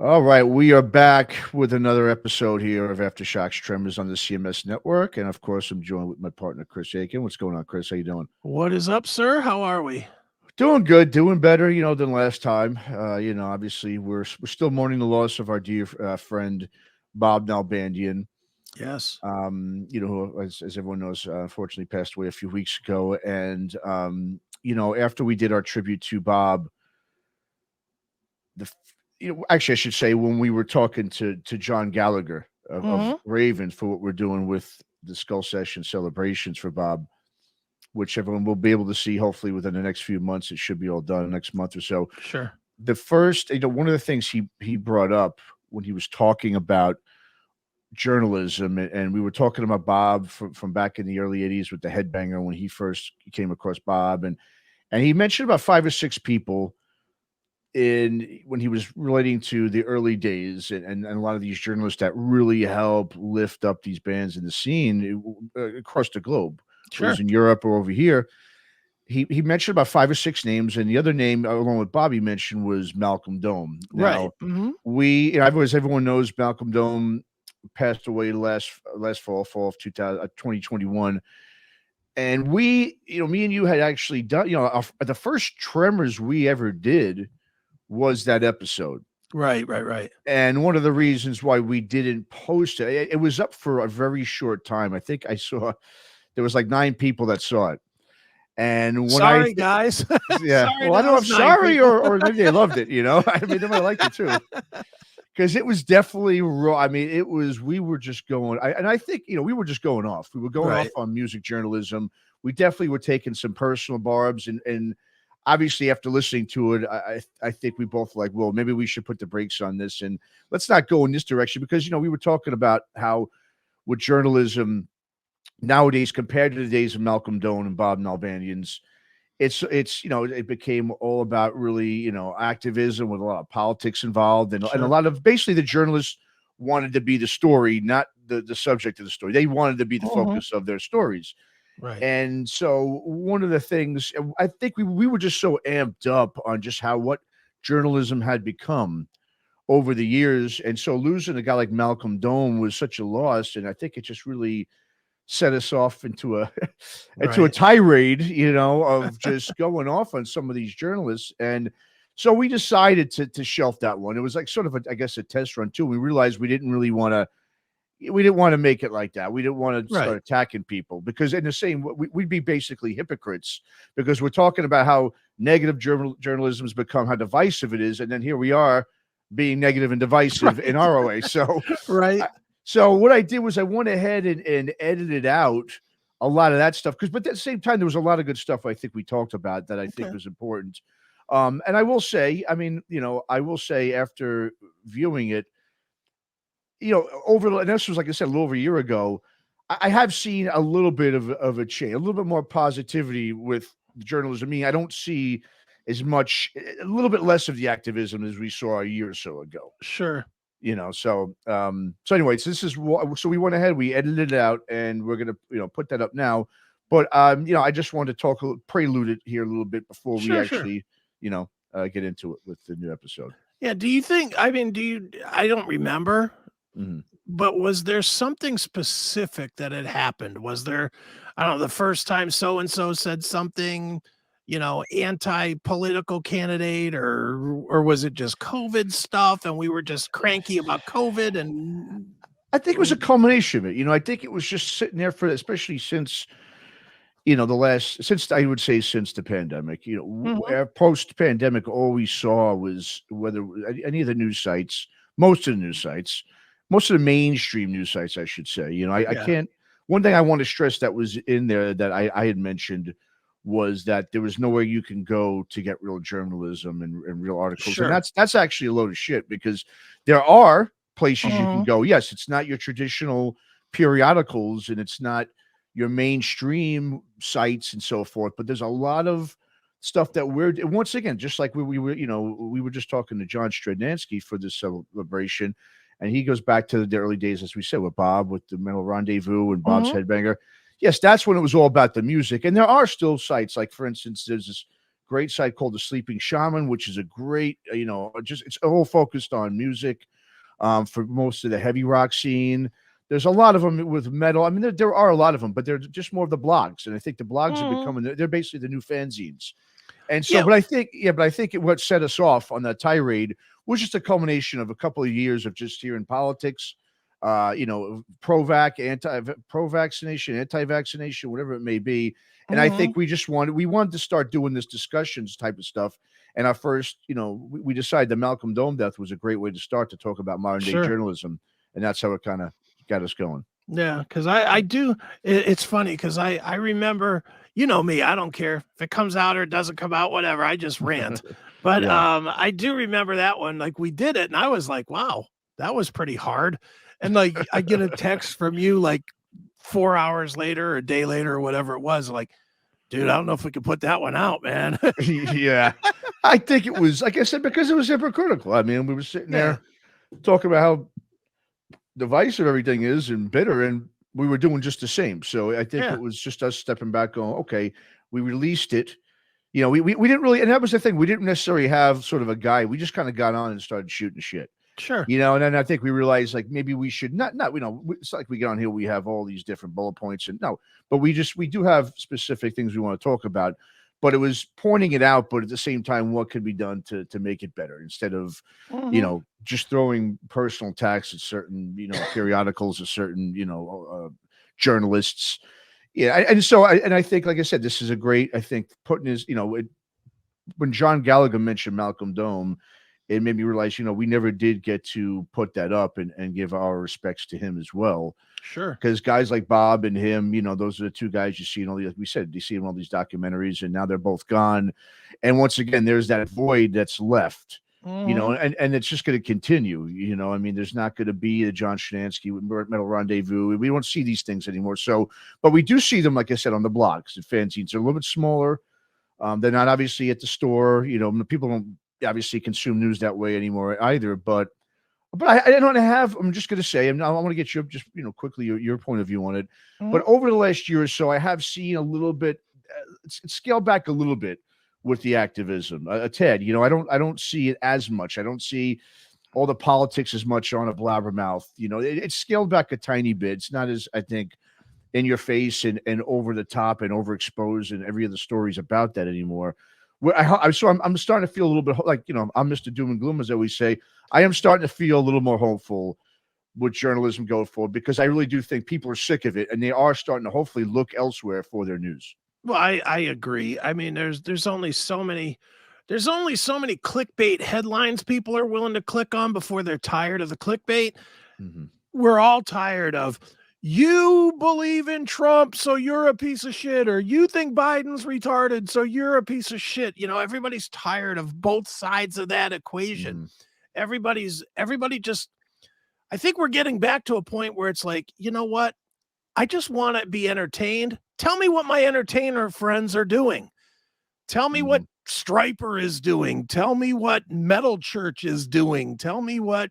All right, we are back with another episode here of Aftershocks Tremors on the CMS Network, and of course, I'm joined with my partner Chris Aiken. What's going on, Chris? How you doing? What is up, sir? How are we? Doing good, doing better, than last time. Obviously, we're still mourning the loss of our dear friend Bob Nalbandian. Yes. Who, as everyone knows, unfortunately passed away a few weeks ago. And after we did our tribute to Bob, actually, I should say when we were talking to John Gallagher of Raven for what we're doing with the Skull Session celebrations for Bob, which everyone will be able to see hopefully within the next few months. It should be all done next month or so. Sure. The first, one of the things he brought up when he was talking about journalism, and we were talking about Bob from back in the early 80s with the Headbanger when he first came across Bob, and he mentioned about 5 or 6 people when he was relating to the early days and a lot of these journalists that really help lift up these bands in the scene across the globe. Sure. Whether it's in Europe or over here. He mentioned about 5 or 6 names, and the other name, along with Bobby, mentioned was Malcolm Dome. Now, right. Everyone knows Malcolm Dome passed away last fall of 2021. And me and you had actually done, the first Tremors we ever did was that episode. Right. And one of the reasons why we didn't post it was up for a very short time. I think I saw there was like 9 people that saw it. And when guys. Yeah. Sorry, well, I don't know if sorry or maybe they loved it, I mean, they might have liked it too. Because it was definitely raw. I mean, we were just going, I think, we were just going off. We were going off on music journalism. We definitely were taking some personal barbs. And obviously, after listening to it, I think we both were like, well, maybe we should put the brakes on this and let's not go in this direction. Because, we were talking about how with journalism nowadays, compared to the days of Malcolm Dome and Bob Nalbandian's, it became all about really, activism with a lot of politics involved and a lot of basically the journalists wanted to be the story, not the subject of the story. They wanted to be the focus of their stories. Right. And so one of the things I think we were just so amped up on just what journalism had become over the years. And so losing a guy like Malcolm Dome was such a loss. And I think it just really set us off into a tirade, of just going off on some of these journalists. And so we decided to shelf that one. It was like sort of a test run too. We realized we didn't want to make it like that. We didn't want to start attacking people because in the same, we'd be basically hypocrites because we're talking about how negative journalism has become, how divisive it is. And then here we are being negative and divisive in our way. So, So what I did was I went ahead and edited out a lot of that stuff but at the same time, there was a lot of good stuff I think we talked about that I think was important. And I will say, after viewing it, and this was, like I said, a little over a year ago, I have seen a little bit of a change, a little bit more positivity with journalism. I mean, I don't see as much, a little bit less of the activism as we saw a year or so ago. Sure. So anyways, so we went ahead, we edited it out, and we're gonna put that up now. But I just wanted to prelude it here a little bit before we actually get into it with the new episode. Yeah. Do you think? I mean, I don't remember, but was there something specific that had happened? Was there, I don't know, the first time so and so said something, anti-political candidate, or was it just COVID stuff and we were just cranky about COVID? And I think it was a combination of it. I think it was just sitting there especially since, since the pandemic, post-pandemic, all we saw was whether any of the news sites, most of the mainstream news sites, I should say, I can't, one thing I want to stress that was in there that I had mentioned was that there was nowhere you can go to get real journalism and real articles. And that's actually a load of shit because there are places you can go. Yes, it's not your traditional periodicals and it's not your mainstream sites and so forth, but there's a lot of stuff that once again, just like we were just talking to John Stradnansky for this celebration, and he goes back to the early days, as we said, with Bob, with the Mental Rendezvous and Bob's Headbanger. Yes, that's when it was all about the music. And there are still sites, like, for instance, there's this great site called The Sleeping Shaman, which is a great, just it's all focused on music for most of the heavy rock scene. There's a lot of them with metal. I mean, there are a lot of them, but they're just more of the blogs. And I think the blogs are Mhm. becoming, they're basically the new fanzines. And so, Yeah, but I think what set us off on that tirade was just a culmination of a couple of years of just hearing politics, pro-vaccination, anti-vaccination, whatever it may be. And I mhm. think we wanted to start doing this discussions type of stuff. And our first, we decided the Malcolm Dome death was a great way to start to talk about modern day Sure. journalism. And that's how it kind of got us going. Yeah, because I do. It's funny because I remember, you know me, I don't care if it comes out or it doesn't come out, whatever. I just rant. But Yeah. I do remember that one. Like we did it, and I was like, wow, that was pretty hard. And like I get a text from you like 4 hours later, or a day later, or whatever it was. Like, dude, I don't know if we could put that one out, man. Yeah. I think it was, like I said, because it was hypocritical. I mean, we were sitting Yeah, there talking about how divisive everything is and bitter, and we were doing just the same. So I think yeah, it was just us stepping back, going, okay, we released it. We didn't really, and that was the thing. We didn't necessarily have sort of a guy. We just kind of got on and started shooting shit. sure. And then I think we realized like maybe we should not, it's like we get on here, we have all these different bullet points and no, but we do have specific things we want to talk about. But it was pointing it out, but at the same time, what could be done to make it better instead of, Mhm. just throwing personal attacks at certain, periodicals, at certain, journalists. Yeah. And I think, like I said, this is a great, I think putting his, when John Gallagher mentioned Malcolm Dome, it made me realize, we never did get to put that up and give our respects to him as well. Sure. Because guys like Bob and him, those are the two guys you see in all these, like we said, you see in all these documentaries, and now they're both gone. And once again, there's that void that's left, Mhm. and it's just going to continue. I mean, there's not going to be a John Shanansky with Metal Rendezvous. We don't see these things anymore. So, but we do see them, like I said, on the blogs and fanzines. They're a little bit smaller. They're not obviously at the store. People don't obviously consume news that way anymore either. But I don't have. I'm just going to say, I want to get you just quickly your point of view on it. Mhm. But over the last year or so, I have seen a little bit, it's scaled back a little bit with the activism. A tad, I don't see it as much. I don't see all the politics as much on a blabbermouth. It's scaled back a tiny bit. It's not as, I think, in your face and over the top and overexposed and every other stories about that anymore. I'm starting to feel a little bit like, I'm Mr. Doom and Gloom, as I always say. I am starting to feel a little more hopeful with journalism going forward, because I really do think people are sick of it and they are starting to hopefully look elsewhere for their news. Well, I agree. I mean, there's only so many clickbait headlines people are willing to click on before they're tired of the clickbait. Mhm. We're all tired of you believe in Trump, so you're a piece of shit, or you think Biden's retarded, so you're a piece of shit. Everybody's tired of both sides of that equation. Mhm. Everybody just I think we're getting back to a point where it's like, you know what? I just want to be entertained. Tell me what my entertainer friends are doing. Tell me what Mhm. Striper is doing. Tell me what Metal Church is doing. Tell me what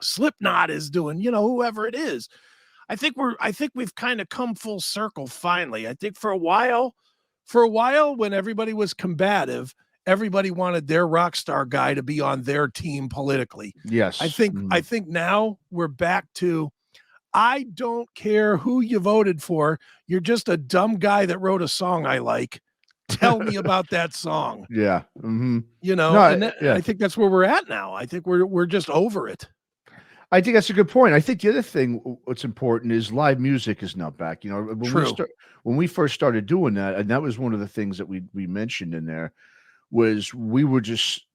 Slipknot is doing, whoever it is. I think we've kind of come full circle finally. I think for a while when everybody was combative, everybody wanted their rock star guy to be on their team politically. I Yes. think I Mhm. think now we're back to I don't care who you voted for. You're just a dumb guy that wrote a song I like. Tell me about that song. Yeah. Mhm. And No, I yeah. think that's where we're at now. I think we're just over it. I think that's a good point. I think the other thing what's important is live music is now back. True. When we first started doing that, and that was one of the things that we mentioned in there, was we were just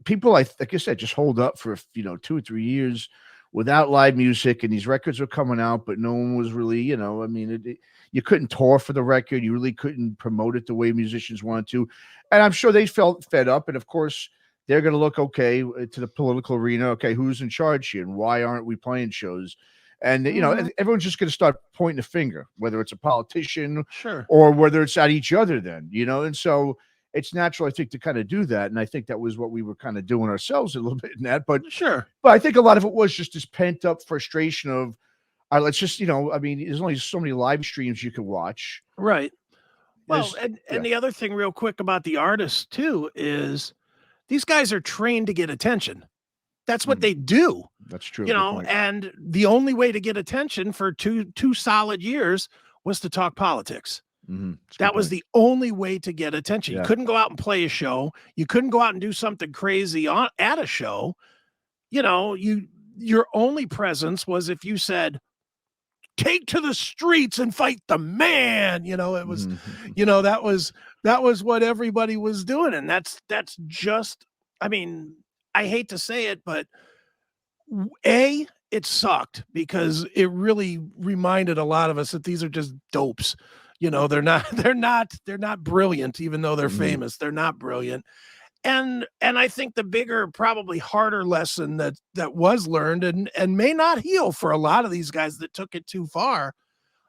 people, like I said, just hold up for 2 or 3 years without live music, and these records were coming out, but no one was really, I mean, you couldn't tour for the record, you really couldn't promote it the way musicians wanted to, and I'm sure they felt fed up, and of course they're going to look to the political arena. Okay, who's in charge here, and why aren't we playing shows? And Mhm. everyone's just going to start pointing a finger, whether it's a politician Sure. or whether it's at each other. Then and so it's natural, I think, to kind of do that. And I think that was what we were kind of doing ourselves a little bit in that. But Sure. but I think a lot of it was just this pent up frustration of let's just, I mean, there's only so many live streams you can watch. Right. Well, and the other thing real quick about the artists too is these guys are trained to get attention. That's what they do. That's true. You Good know, point. and the only way to get attention for two solid years was to talk politics. That was the only way to get attention. You couldn't go out and play a show. You couldn't go out and do something crazy at a show. You know, your only presence was if you said, take to the streets and fight the man. You know, it was, you know, that was what everybody was doing. And that's just, I mean, I hate to say it, but it sucked because it really reminded a lot of us that these are just dopes. You know, they're not brilliant, even though they're famous. They're not brilliant. And I think the bigger, probably harder lesson that was learned and may not heal for a lot of these guys that took it too far,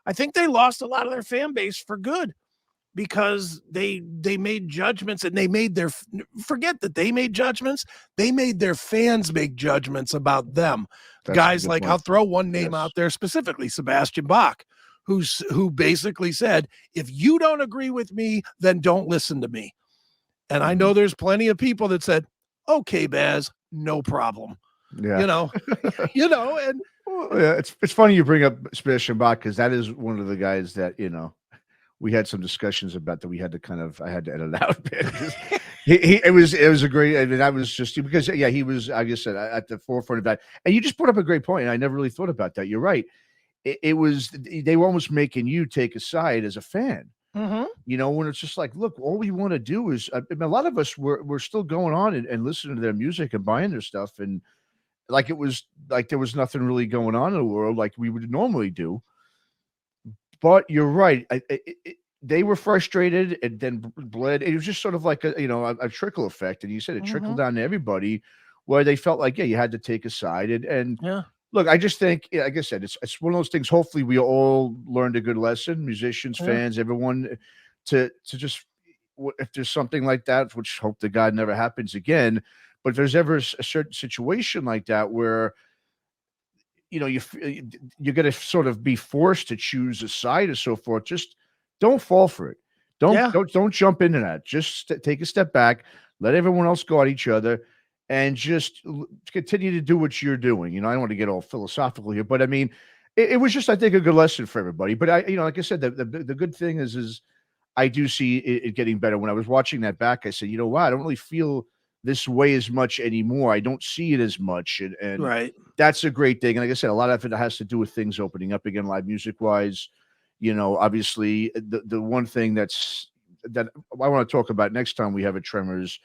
I think they lost a lot of their fan base for good because they made judgments and they made forget that they made judgments. They made their fans make judgments about them. That's guys like, I'll throw one name out there specifically, Sebastian Bach, who basically said, if you don't agree with me, then don't listen to me. And I know there's plenty of people that said, okay, Baz, no problem. Yeah. You know, and it's funny you bring up Sebastian Bach because that is one of the guys that, you know, we had some discussions about that we had to I had to edit out. It was a great, I mean, that was just because, he was, like I said, at the forefront of that. And you just put up a great point. And I never really thought about that. You're right. It was, they were almost making you take a side as a fan. You know, when it's just like, look, all we want to do is, I mean, a lot of us we're still going on and listening to their music and buying their stuff, and like it was like there was nothing really going on in the world like we would normally do. But you're right, they were frustrated and then bled. It was just sort of like a trickle effect, and you said it trickled down to everybody, where they felt like you had to take a side, and look, I just think, like I said, it's one of those things. Hopefully, we all learned a good lesson, musicians, fans, everyone, to just, if there's something like that, which hope to God never happens again. But if there's ever a certain situation like that where, you know, you're going to sort of be forced to choose a side or so forth, just don't fall for it. Don't jump into that. Just take a step back, let everyone else go at each other, and just continue to do what you're doing. You know, I don't want to get all philosophical here, but I mean, it was just, I think, a good lesson for everybody. But like I said, the good thing is I do see it getting better. When I was watching that back, I said, you know what, I don't really feel this way as much anymore. I don't see it as much. And that's a great thing. And like I said, a lot of it has to do with things opening up again, live music wise. You know, obviously the one thing that I want to talk about next time we have a Tremors,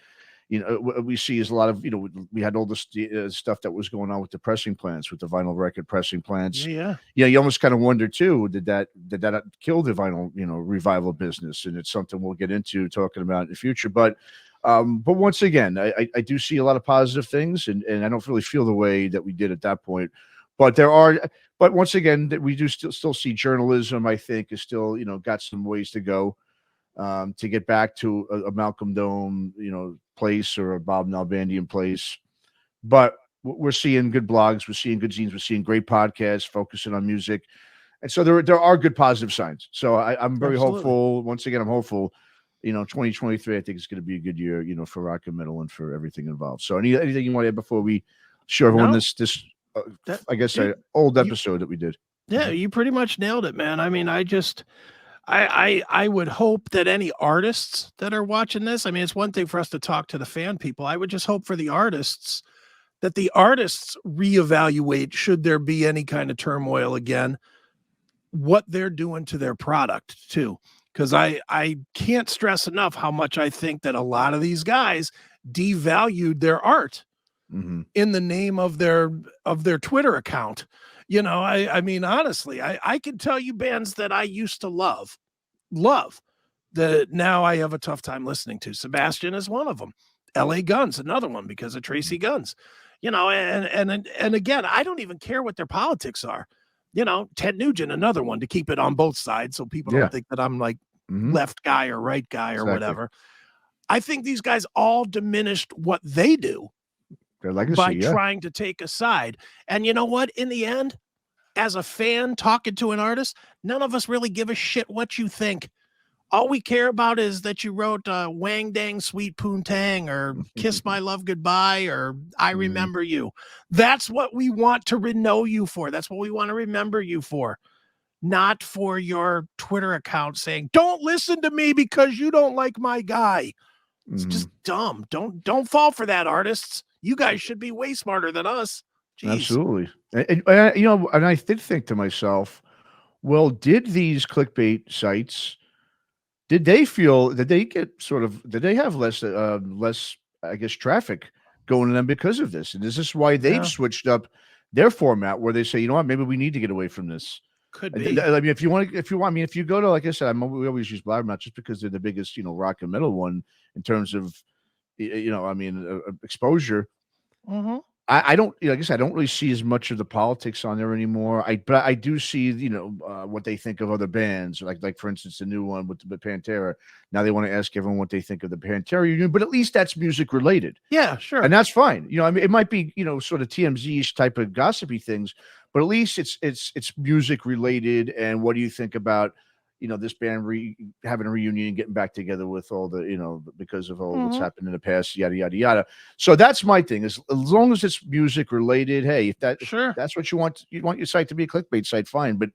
you know, what we see is a lot of, you know, we had all this stuff that was going on with the pressing plants, with the vinyl record pressing plants. Yeah. You almost kind of wonder too, did that kill the vinyl, you know, revival business? And it's something we'll get into talking about in the future. But once again, I do see a lot of positive things, and I don't really feel the way that we did at that point. But once again, we do still see journalism, I think, is still, you know, got some ways to go. To get back to a Malcolm Dome, you know, place, or a Bob Nalbandian place. But we're seeing good blogs, we're seeing good zines, we're seeing great podcasts focusing on music. And so there are good positive signs. So I'm very hopeful. Once again, I'm hopeful, you know, 2023, I think it's going to be a good year, you know, for rock and metal and for everything involved. So anything you want to add before we show everyone this I guess, old episode that we did? Yeah, you pretty much nailed it, man. I mean, I would hope that any artists that are watching this, I mean, it's one thing for us to talk to the fan people. I would just hope for the artists that the artists reevaluate, should there be any kind of turmoil again, what they're doing to their product too. Because I can't stress enough how much I think that a lot of these guys devalued their art in the name of their Twitter account. You know, I mean, honestly, I can tell you bands that I used to love that now I have a tough time listening to. Sebastian is one of them. LA Guns, another one, because of Tracy Guns. You know, and again, I don't even care what their politics are. You know, Ted Nugent, another one, to keep it on both sides so people don't think that I'm like left guy or right guy or whatever. I think these guys all diminished what they do by trying to take a side. And you know what? In the end, as a fan talking to an artist, none of us really give a shit what you think. all we care about is that you wrote Wang Dang Sweet Poontang or Kiss My Love Goodbye or I Remember You. That's what we want to know you for. That's what we want to remember you for. Not for your Twitter account saying, don't listen to me because you don't like my guy. It's just dumb. Don't fall for that, artists. You guys should be way smarter than us. Jeez. Absolutely. And and I did think to myself, well, did these clickbait sites, did they have less, I guess, traffic going to them because of this? And is this why they've switched up their format where they say, you know what, maybe we need to get away from this? Could be. I mean, if you go to, like I said, we always use Blabbermouth just because they're the biggest, rock and metal one in terms of, exposure. I don't, like I said, I don't really see as much of the politics on there anymore. But I do see, what they think of other bands, like for instance, the new one with the Pantera. Now they want to ask everyone what they think of the Pantera reunion, but at least that's music related. Yeah, sure, and that's fine. I mean, it might be, sort of TMZ-ish type of gossipy things, but at least it's music related. And what do you think about, this band having a reunion and getting back together with all the, because of all what's happened in the past, yada, yada, yada. So that's my thing, is as long as it's music related, hey, if that's what you want your site to be a clickbait site, fine. But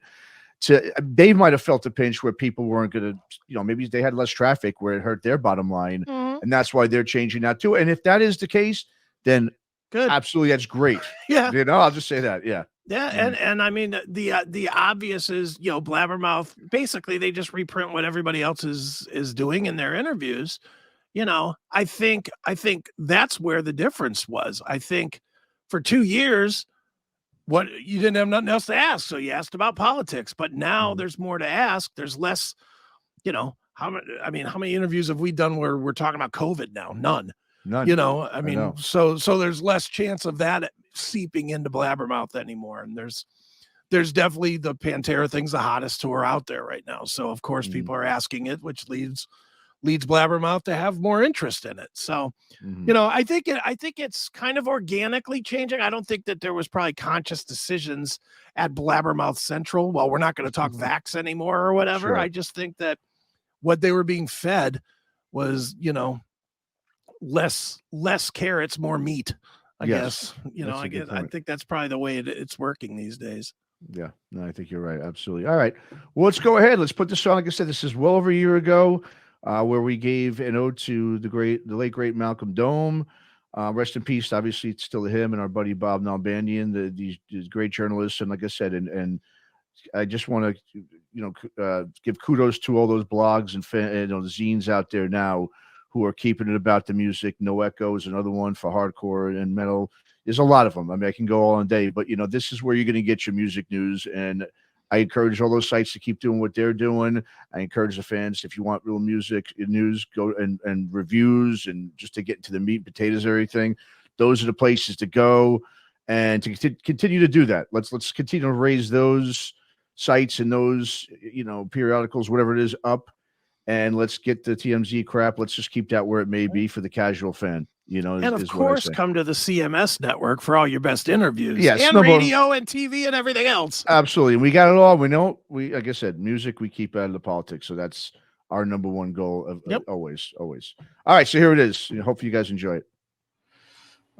they might have felt a pinch where people weren't going to, maybe they had less traffic where it hurt their bottom line. And that's why they're changing that too. And if that is the case, then good. Absolutely. That's great. Yeah. I'll just say that. Yeah. Yeah, and I mean the obvious is, Blabbermouth, basically they just reprint what everybody else is doing in their interviews. I think that's where the difference was. I think for 2 years, what you didn't have nothing else to ask, so you asked about politics. But now there's more to ask. There's less, how many interviews have we done where we're talking about COVID now? None. So there's less chance of that seeping into Blabbermouth anymore. And there's definitely the Pantera thing's the hottest tour out there right now. So of course people are asking it, which leads Blabbermouth to have more interest in it. So, I think it's kind of organically changing. I don't think that there was probably conscious decisions at Blabbermouth Central. Well, we're not going to talk vax anymore or whatever. Sure. I just think that what they were being fed was, less carrots, more meat. I guess, I think that's probably the way it's working these days. Yeah, no, I think you're right. Absolutely. All right. Well, let's go ahead. Let's put this on. Like I said, this is well over a year ago, where we gave an ode to the late great Malcolm Dome. Rest in peace. Obviously, it's still him and our buddy Bob Nalbandian, these great journalists. And like I said, and I just want to, give kudos to all those blogs and the zines out there now who are keeping it about the music. No Echo is another one for hardcore and metal. There's a lot of them. I mean, I can go all day, but this is where you're going to get your music news. And I encourage all those sites to keep doing what they're doing. I encourage the fans, if you want real music news, go and reviews and just to get into the meat and potatoes of everything. Those are the places to go and to continue to do that. Let's continue to raise those sites and those, periodicals, whatever it is, up. And let's get the TMZ crap. Let's just keep that where it may be for the casual fan, and of course, come to the CMS network for all your best interviews. Yes, and radio and TV and everything else. Absolutely. And we got it all. We know, like I said, music, we keep out of the politics. So that's our number one goal of always. All right. So here it is. Hopefully you guys enjoy it.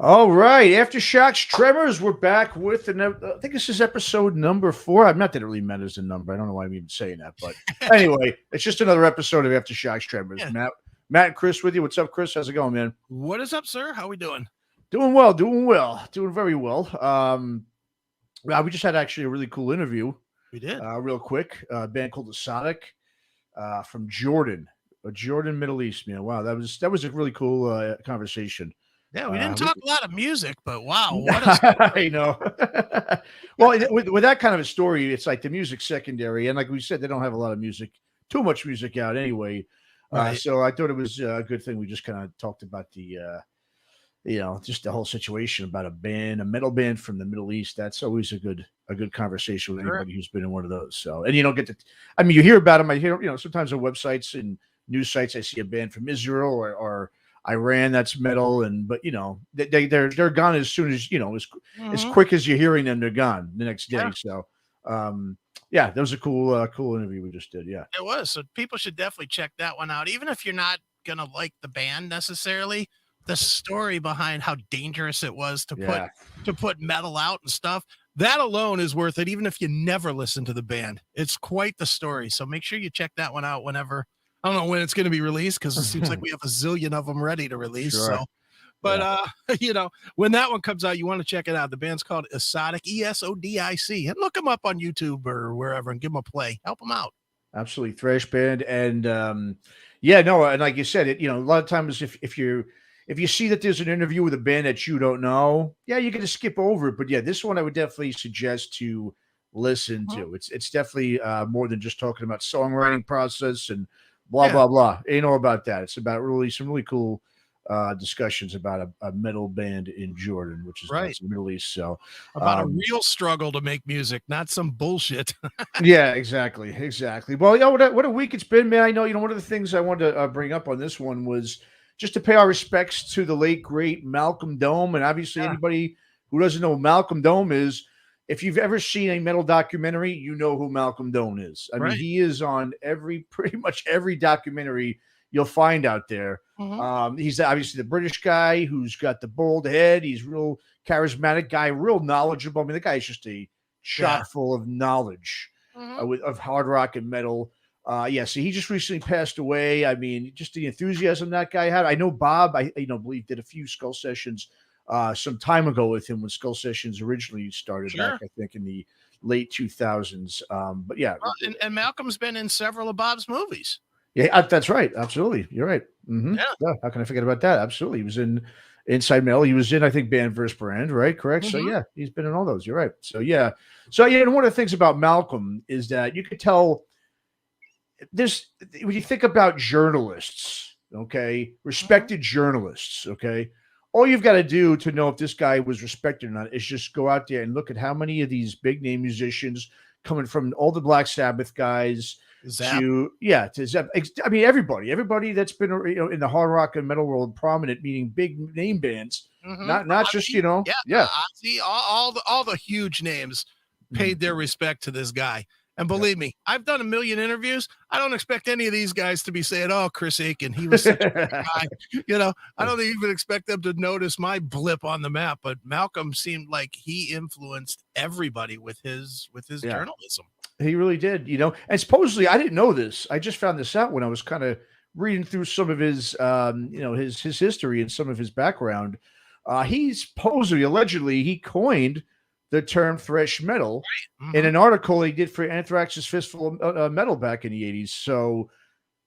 All right, Aftershocks, Tremors, we're back with I think this is episode number 4. I'm not that it really matters the number. I don't know why I'm even saying that, but anyway, it's just another episode of Aftershocks, Tremors. Yeah. Matt and Chris with you. What's up, Chris? How's it going, man? What is up, sir? How we doing? Doing well, doing very well. We just had actually a really cool interview. We did. Real quick, a band called the Sonic from Jordan, Middle East, man. Wow, that was a really cool conversation. Yeah, we didn't talk a lot of music, but wow, what a I know. Well, with that kind of a story, it's like the music's secondary, and like we said, they don't have a lot of too much music out anyway. Right. So I thought it was a good thing we just kind of talked about the, just the whole situation about a metal band from the Middle East. That's always a good conversation with anybody who's been in one of those. So, and you don't get to, I mean, you hear about them. I hear, sometimes on websites and news sites, I see a band from Israel or Iran that's metal, but they're gone as soon as as quick as you're hearing them, they're gone the next day. So Yeah, that was a cool interview we just did. Yeah. It was. So people should definitely check that one out. Even if you're not gonna like the band necessarily, the story behind how dangerous it was Yeah. to put metal out and stuff, that alone is worth it, even if you never listen to the band. It's quite the story. So make sure you check that one out whenever. I don't know when it's gonna be released because it seems like we have a zillion of them ready to release. Sure. So but Yeah. when that one comes out, you want to check it out. The band's called Esodic, Esodic, and look them up on YouTube or wherever and give them a play. Help them out. Absolutely, thrash band, and yeah, no, and like you said, a lot of times if you see that there's an interview with a band that you don't know, yeah, you're gonna skip over it. But yeah, this one I would definitely suggest to listen Mhm. to. It's definitely more than just talking about songwriting process and blah Yeah, blah blah. Ain't all about that. It's about really some really cool discussions about a metal band in Jordan, which is right. that's the Middle East. So About a um, real struggle to make music, not some bullshit. yeah, exactly, exactly. Well, what a week it's been, man. I know, one of the things I wanted to bring up on this one was just to pay our respects to the late great Malcolm Dome, and obviously Yeah, anybody who doesn't know who Malcolm Dome is, if you've ever seen a metal documentary, you know who Malcolm Dome is. I mean, right. he is on pretty much every documentary you'll find out there. Mhm. He's obviously the British guy who's got the bald head. He's real charismatic guy, real knowledgeable. I mean, the guy is just a Yeah. chock full of knowledge Mhm. of hard rock and metal. Yeah, so he just recently passed away. I mean, just the enthusiasm that guy had. I know Bob, I believe did a few Skull Sessions some time ago with him when Skull Sessions originally started back, Sure. I think in the late 2000s. But yeah, Well, and Malcolm's been in several of Bob's movies. yeah, that's right. Absolutely, you're right. Yeah. Yeah, how can I forget about that? Absolutely, he was in Inside Metal. He was in, I think, Band vs. Brand, right? Correct. So Mhm. yeah, he's been in all those. You're right. So yeah. And one of the things about Malcolm is that you could tell there's when you think about journalists, okay, Mhm. respected journalists, okay, all you've got to do to know if this guy was respected or not is just go out there and look at how many of these big name musicians coming from all the Black Sabbath guys Zap. to I mean everybody that's been in the hard rock and metal world prominent, meaning big name bands, Mhm. not just Ozzy. Yeah, yeah. Ozzy, all the huge names Mhm. paid their respect to this guy. And Yep. believe me, I've done a million interviews. I don't expect any of these guys to be saying, "Oh, Chris Aiken, he was such a great guy." I don't even expect them to notice my blip on the map, but Malcolm seemed like he influenced everybody with his Yeah. journalism. He really did, and supposedly I didn't know this. I just found this out when I was kind of reading through some of his, his history and some of his background. He supposedly, allegedly, he coined the term thrash metal in Mhm. an article he did for Anthrax's Fistful of Metal back in the '80s. So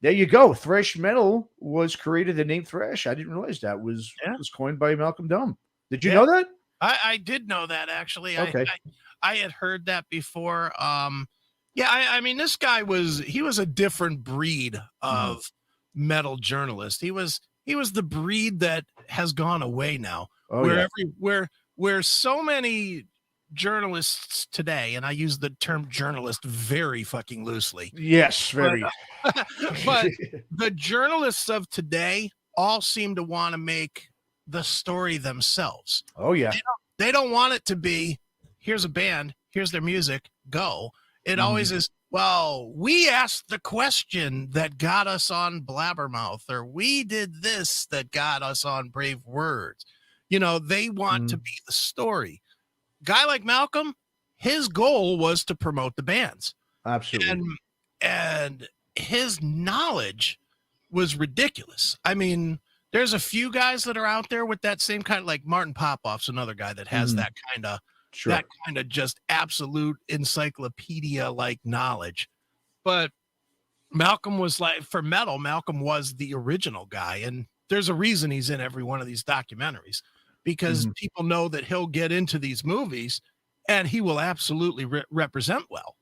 there you go. Thrash metal was created. The name thrash. I didn't realize that Yeah. was coined by Malcolm Dome. Did you Yeah. know that? I did know that actually. Okay. I had heard that before. Yeah, I mean this guy was a different breed Mhm. of metal journalist. He was the breed that has gone away now, Oh where yeah. where so many journalists today, and I use the term journalist very fucking loosely, Yes. but Very. but the journalists of today all seem to want to make the story themselves. Oh yeah. They don't want it to be, here's a band, here's their music, go. It Mhm. always is, well, we asked the question that got us on Blabbermouth, or we did this that got us on Brave Words. They want to Mhm. be the story. Guy like Malcolm, his goal was to promote the bands. Absolutely. And and his knowledge was ridiculous. I mean, there's a few guys that are out there with that same kind of, like Martin Popoff's another guy that has Mhm. that Sure. kind of just absolute encyclopedia like knowledge. But Malcolm was like, for metal, Malcolm was the original guy. And there's a reason he's in every one of these documentaries because Mhm. people know that he'll get into these movies and he will absolutely represent well.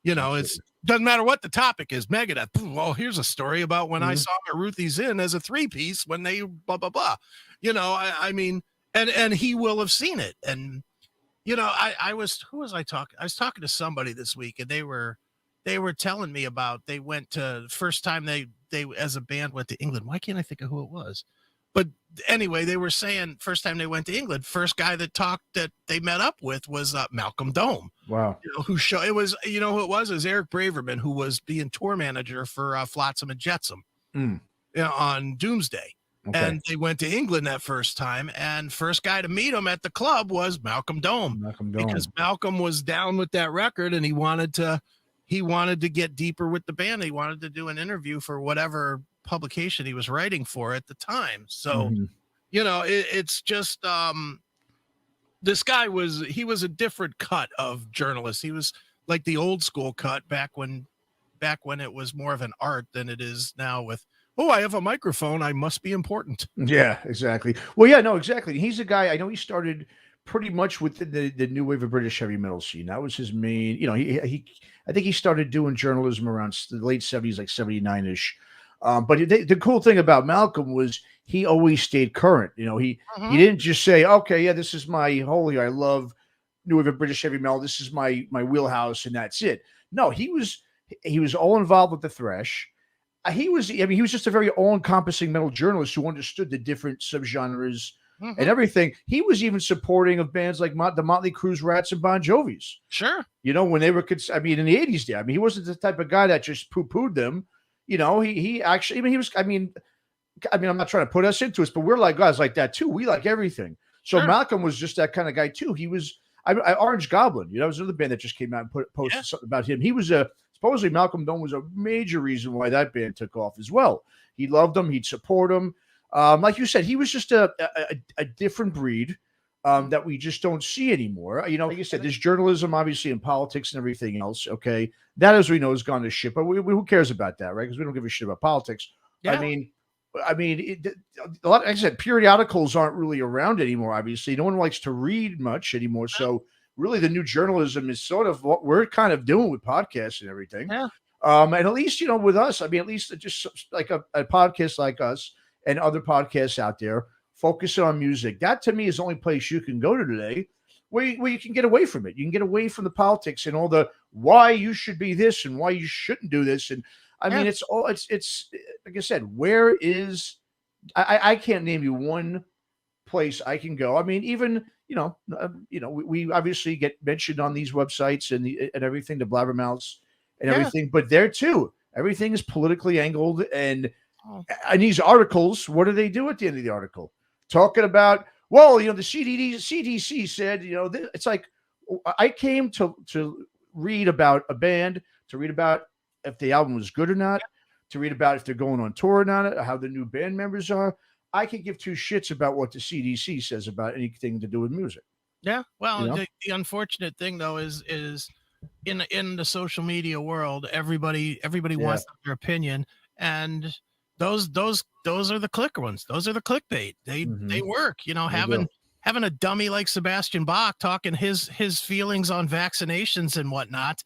It's Absolutely. doesn't matter what the topic is. Megadeth. Well, here's a story about when I Mhm. saw Ruthie's Inn as a three piece when they blah blah blah. I mean, and he will have seen it. And I was who was I talking? I was talking to somebody this week, and they were telling me about they went to first time they as a band went to England. Why can't I think of who it was? but anyway, they were saying first time they went to England, first guy that they met up with was Malcolm Dome. Wow. Who it was, who it was Eric Braverman, who was being tour manager for Flotsam and Jetsam on Doomsday. Okay. And they went to England that first time, and first guy to meet him at the club was Malcolm Dome. Because Malcolm was down with that record, and he wanted to get deeper with the band. He wanted to do an interview for whatever publication he was writing for at the time. So, it's just this guy was a different cut of journalist. He was like the old school cut back when it was more of an art than it is now with, oh, I have a microphone, I must be important. Yeah, exactly. Well, yeah, no, exactly. He's a guy, I know he started pretty much with the new wave of British heavy metal scene. That was his main, I think he started doing journalism around the late 70s, like 79-ish. But the cool thing about Malcolm was he always stayed current. He didn't just say, okay, yeah, this is my holy, I love new wave of British heavy metal. This is my wheelhouse, and that's it. No, he was all involved with the thrash. He was just a very all-encompassing metal journalist who understood the different subgenres and everything. He was even supporting of bands like the Motley Crue's, Rats, and Bon Jovi's. Sure. When they were, in the 80s there. He wasn't the type of guy that just poo-pooed them. He actually, he was, I'm not trying to put us into it, but we're like guys like that too. We like everything. So sure. Malcolm was just that kind of guy too. He was, Orange Goblin, was another band that just came out and posted something about him. He was supposedly Malcolm Dome was a major reason why that band took off as well. He loved them. He'd support them. Like you said, he was just a different breed that we just don't see anymore. Like you said, there's journalism, obviously, and politics and everything else. Okay, that, as we know, has gone to shit. But who cares about that, right? Because we don't give a shit about politics. Yeah. A lot. Like I said, periodicals aren't really around anymore. Obviously, no one likes to read much anymore. So really, the new journalism is sort of what we're kind of doing with podcasts and everything. Yeah. And at least with us, at least just like a podcast like us and other podcasts out there focusing on music. That to me is the only place you can go to today where you can get away from it. You can get away from the politics and all the why you should be this and why you shouldn't do this. And it's like I said, where is I can't name you one place I can go. Even we obviously get mentioned on these websites and everything, the blabbermouths and everything, but there too, everything is politically angled. And these articles, what do they do at the end of the article? Talking about, well, the CDC said, it's like, I came to read about a band, to read about if the album was good or not, to read about if they're going on tour or not, how the new band members are. I could give two shits about what the CDC says about anything to do with music. Yeah. Well, the unfortunate thing though is in the social media world, everybody wants their opinion, and those are the clicker ones. Those are the clickbait. They work, having a dummy like Sebastian Bach talking his feelings on vaccinations and whatnot,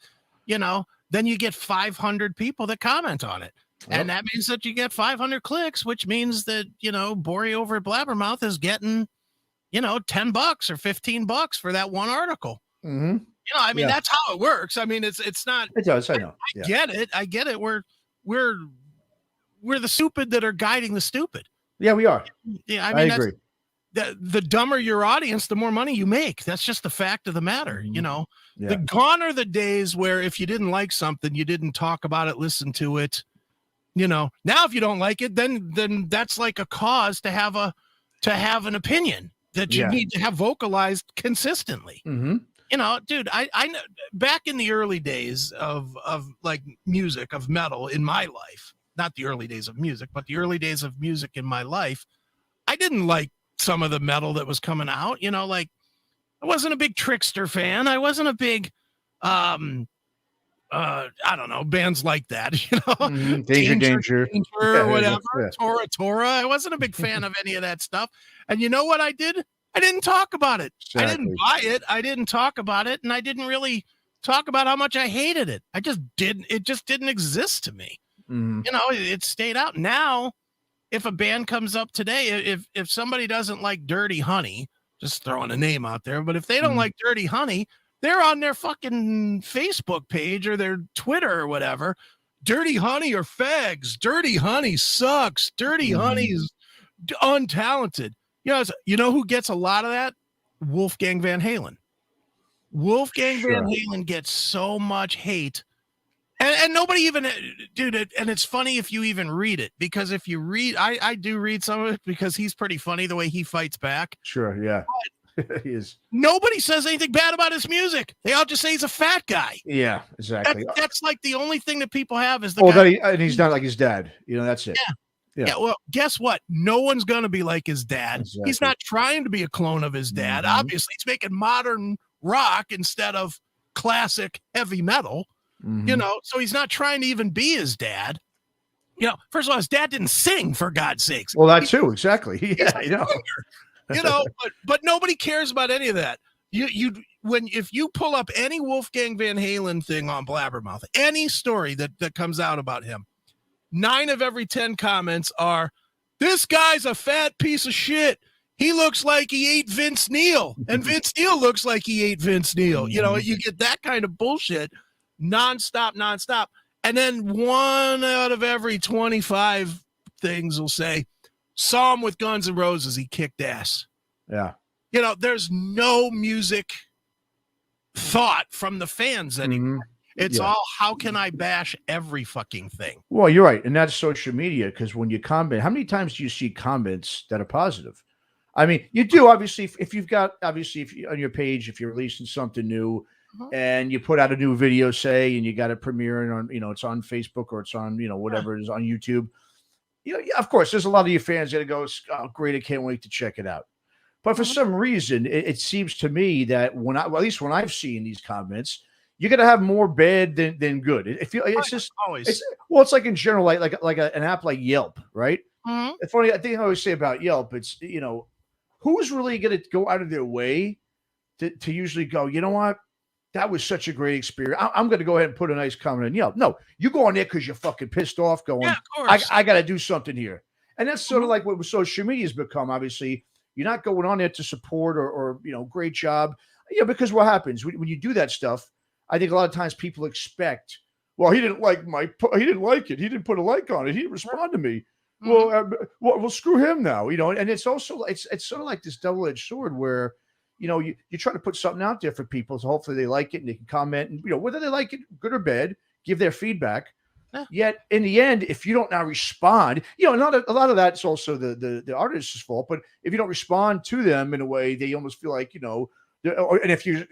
then you get 500 people that comment on it. Yep. And that means that you get 500 clicks, which means that, Bori over at Blabbermouth is getting, $10 or $15 for that one article. Mm-hmm. That's how it works. It's not. It does. I know. I get it. We're the stupid that are guiding the stupid. Yeah, we are. Yeah, I agree. The dumber your audience, the more money you make. That's just the fact of the matter. Mm-hmm. The gone are the days where if you didn't like something, you didn't talk about it, listen to it. Now if you don't like it, then that's like a cause to have an opinion that you need to have vocalized consistently. Mm-hmm. Dude, I know back in the early days of like music, of metal in my life, not the early days of music, but the early days of music in my life, I didn't like some of the metal that was coming out. Like I wasn't a big Trickster fan. I wasn't a big I don't know, bands like that, mm-hmm. Danger, or whatever, Tora. I wasn't a big fan of any of that stuff. And you know what I did? I didn't talk about it. Exactly. I didn't buy it. I didn't talk about it. And I didn't really talk about how much I hated it. It just didn't exist to me. Mm-hmm. It stayed out. Now, if a band comes up today, if somebody doesn't like Dirty Honey, just throwing a name out there, but if they don't like Dirty Honey, they're on their fucking Facebook page or their Twitter or whatever. Dirty Honey or fags. Dirty Honey sucks. Dirty Honey's untalented. You know who gets a lot of that? Wolfgang Van Halen. Wolfgang Van Sure. Halen gets so much hate. And nobody even, dude, and it's funny if you even read it, because if you read, I do read some of it because he's pretty funny the way he fights back. Sure, yeah. He is. Nobody says anything bad about his music. They all just say he's a fat guy. Yeah, exactly. That's like the only thing that people have is the Oh, guy. and he's not like his dad. That's it. Yeah. Well, guess what? No one's going to be like his dad. Exactly. He's not trying to be a clone of his dad. Mhm. Obviously, he's making modern rock instead of classic heavy metal. Mhm. So he's not trying to even be his dad. First of all, his dad didn't sing, for God's sakes. Well, that too, exactly. Yeah, I know. But nobody cares about any of that. If you pull up any Wolfgang Van Halen thing on Blabbermouth, any story that comes out about him, 9 of every 10 comments are, "This guy's a fat piece of shit. He looks like he ate Vince Neil, and Vince Neil looks like he ate Vince Neil." You get that kind of bullshit nonstop. And then 1 out of every 25 things will say, "Saw him with Guns N' Roses. He kicked ass." Yeah. There's no music thought from the fans anymore. It's all, how can I bash every fucking thing? Well, you're right. And that's social media, because when you comment, how many times do you see comments that are positive? I mean, you do, obviously, if you've got, obviously, if you, on your page, if you're releasing something new and you put out a new video, say, and you got it premiering on, it's on Facebook or it's on, whatever it is on YouTube. Of course, there's a lot of your fans that go, "Oh, great, I can't wait to check it out." But for some reason, it seems to me that at least when I've seen these comments, you're gonna have more bad than good. It's just always. It's like in general, like an app like Yelp, right? Mhm. It's funny. I think I always say about Yelp, it's who's really gonna go out of their way to usually go, "You know what? That was such a great experience. I'm going to go ahead and put a nice comment on Yelp." No, you go on there because you're fucking pissed off, going, Yeah, of course. I got to do something here. And that's sort of like what social media has become. Obviously, you're not going on there to support or great job. Because what happens when you do that stuff, I think a lot of times people expect, well, he didn't like he didn't like it. He didn't put a like on it. He didn't respond to me. Well, screw him now, and it's also, it's sort of like this double-edged sword where, you try to put something out there for people, so hopefully they like it and they can comment, and whether they like it, good or bad, give their feedback. Yet in the end, if you don't now respond, not a lot of that's also the artist's fault. But if you don't respond to them in a way, they almost feel like, and if you,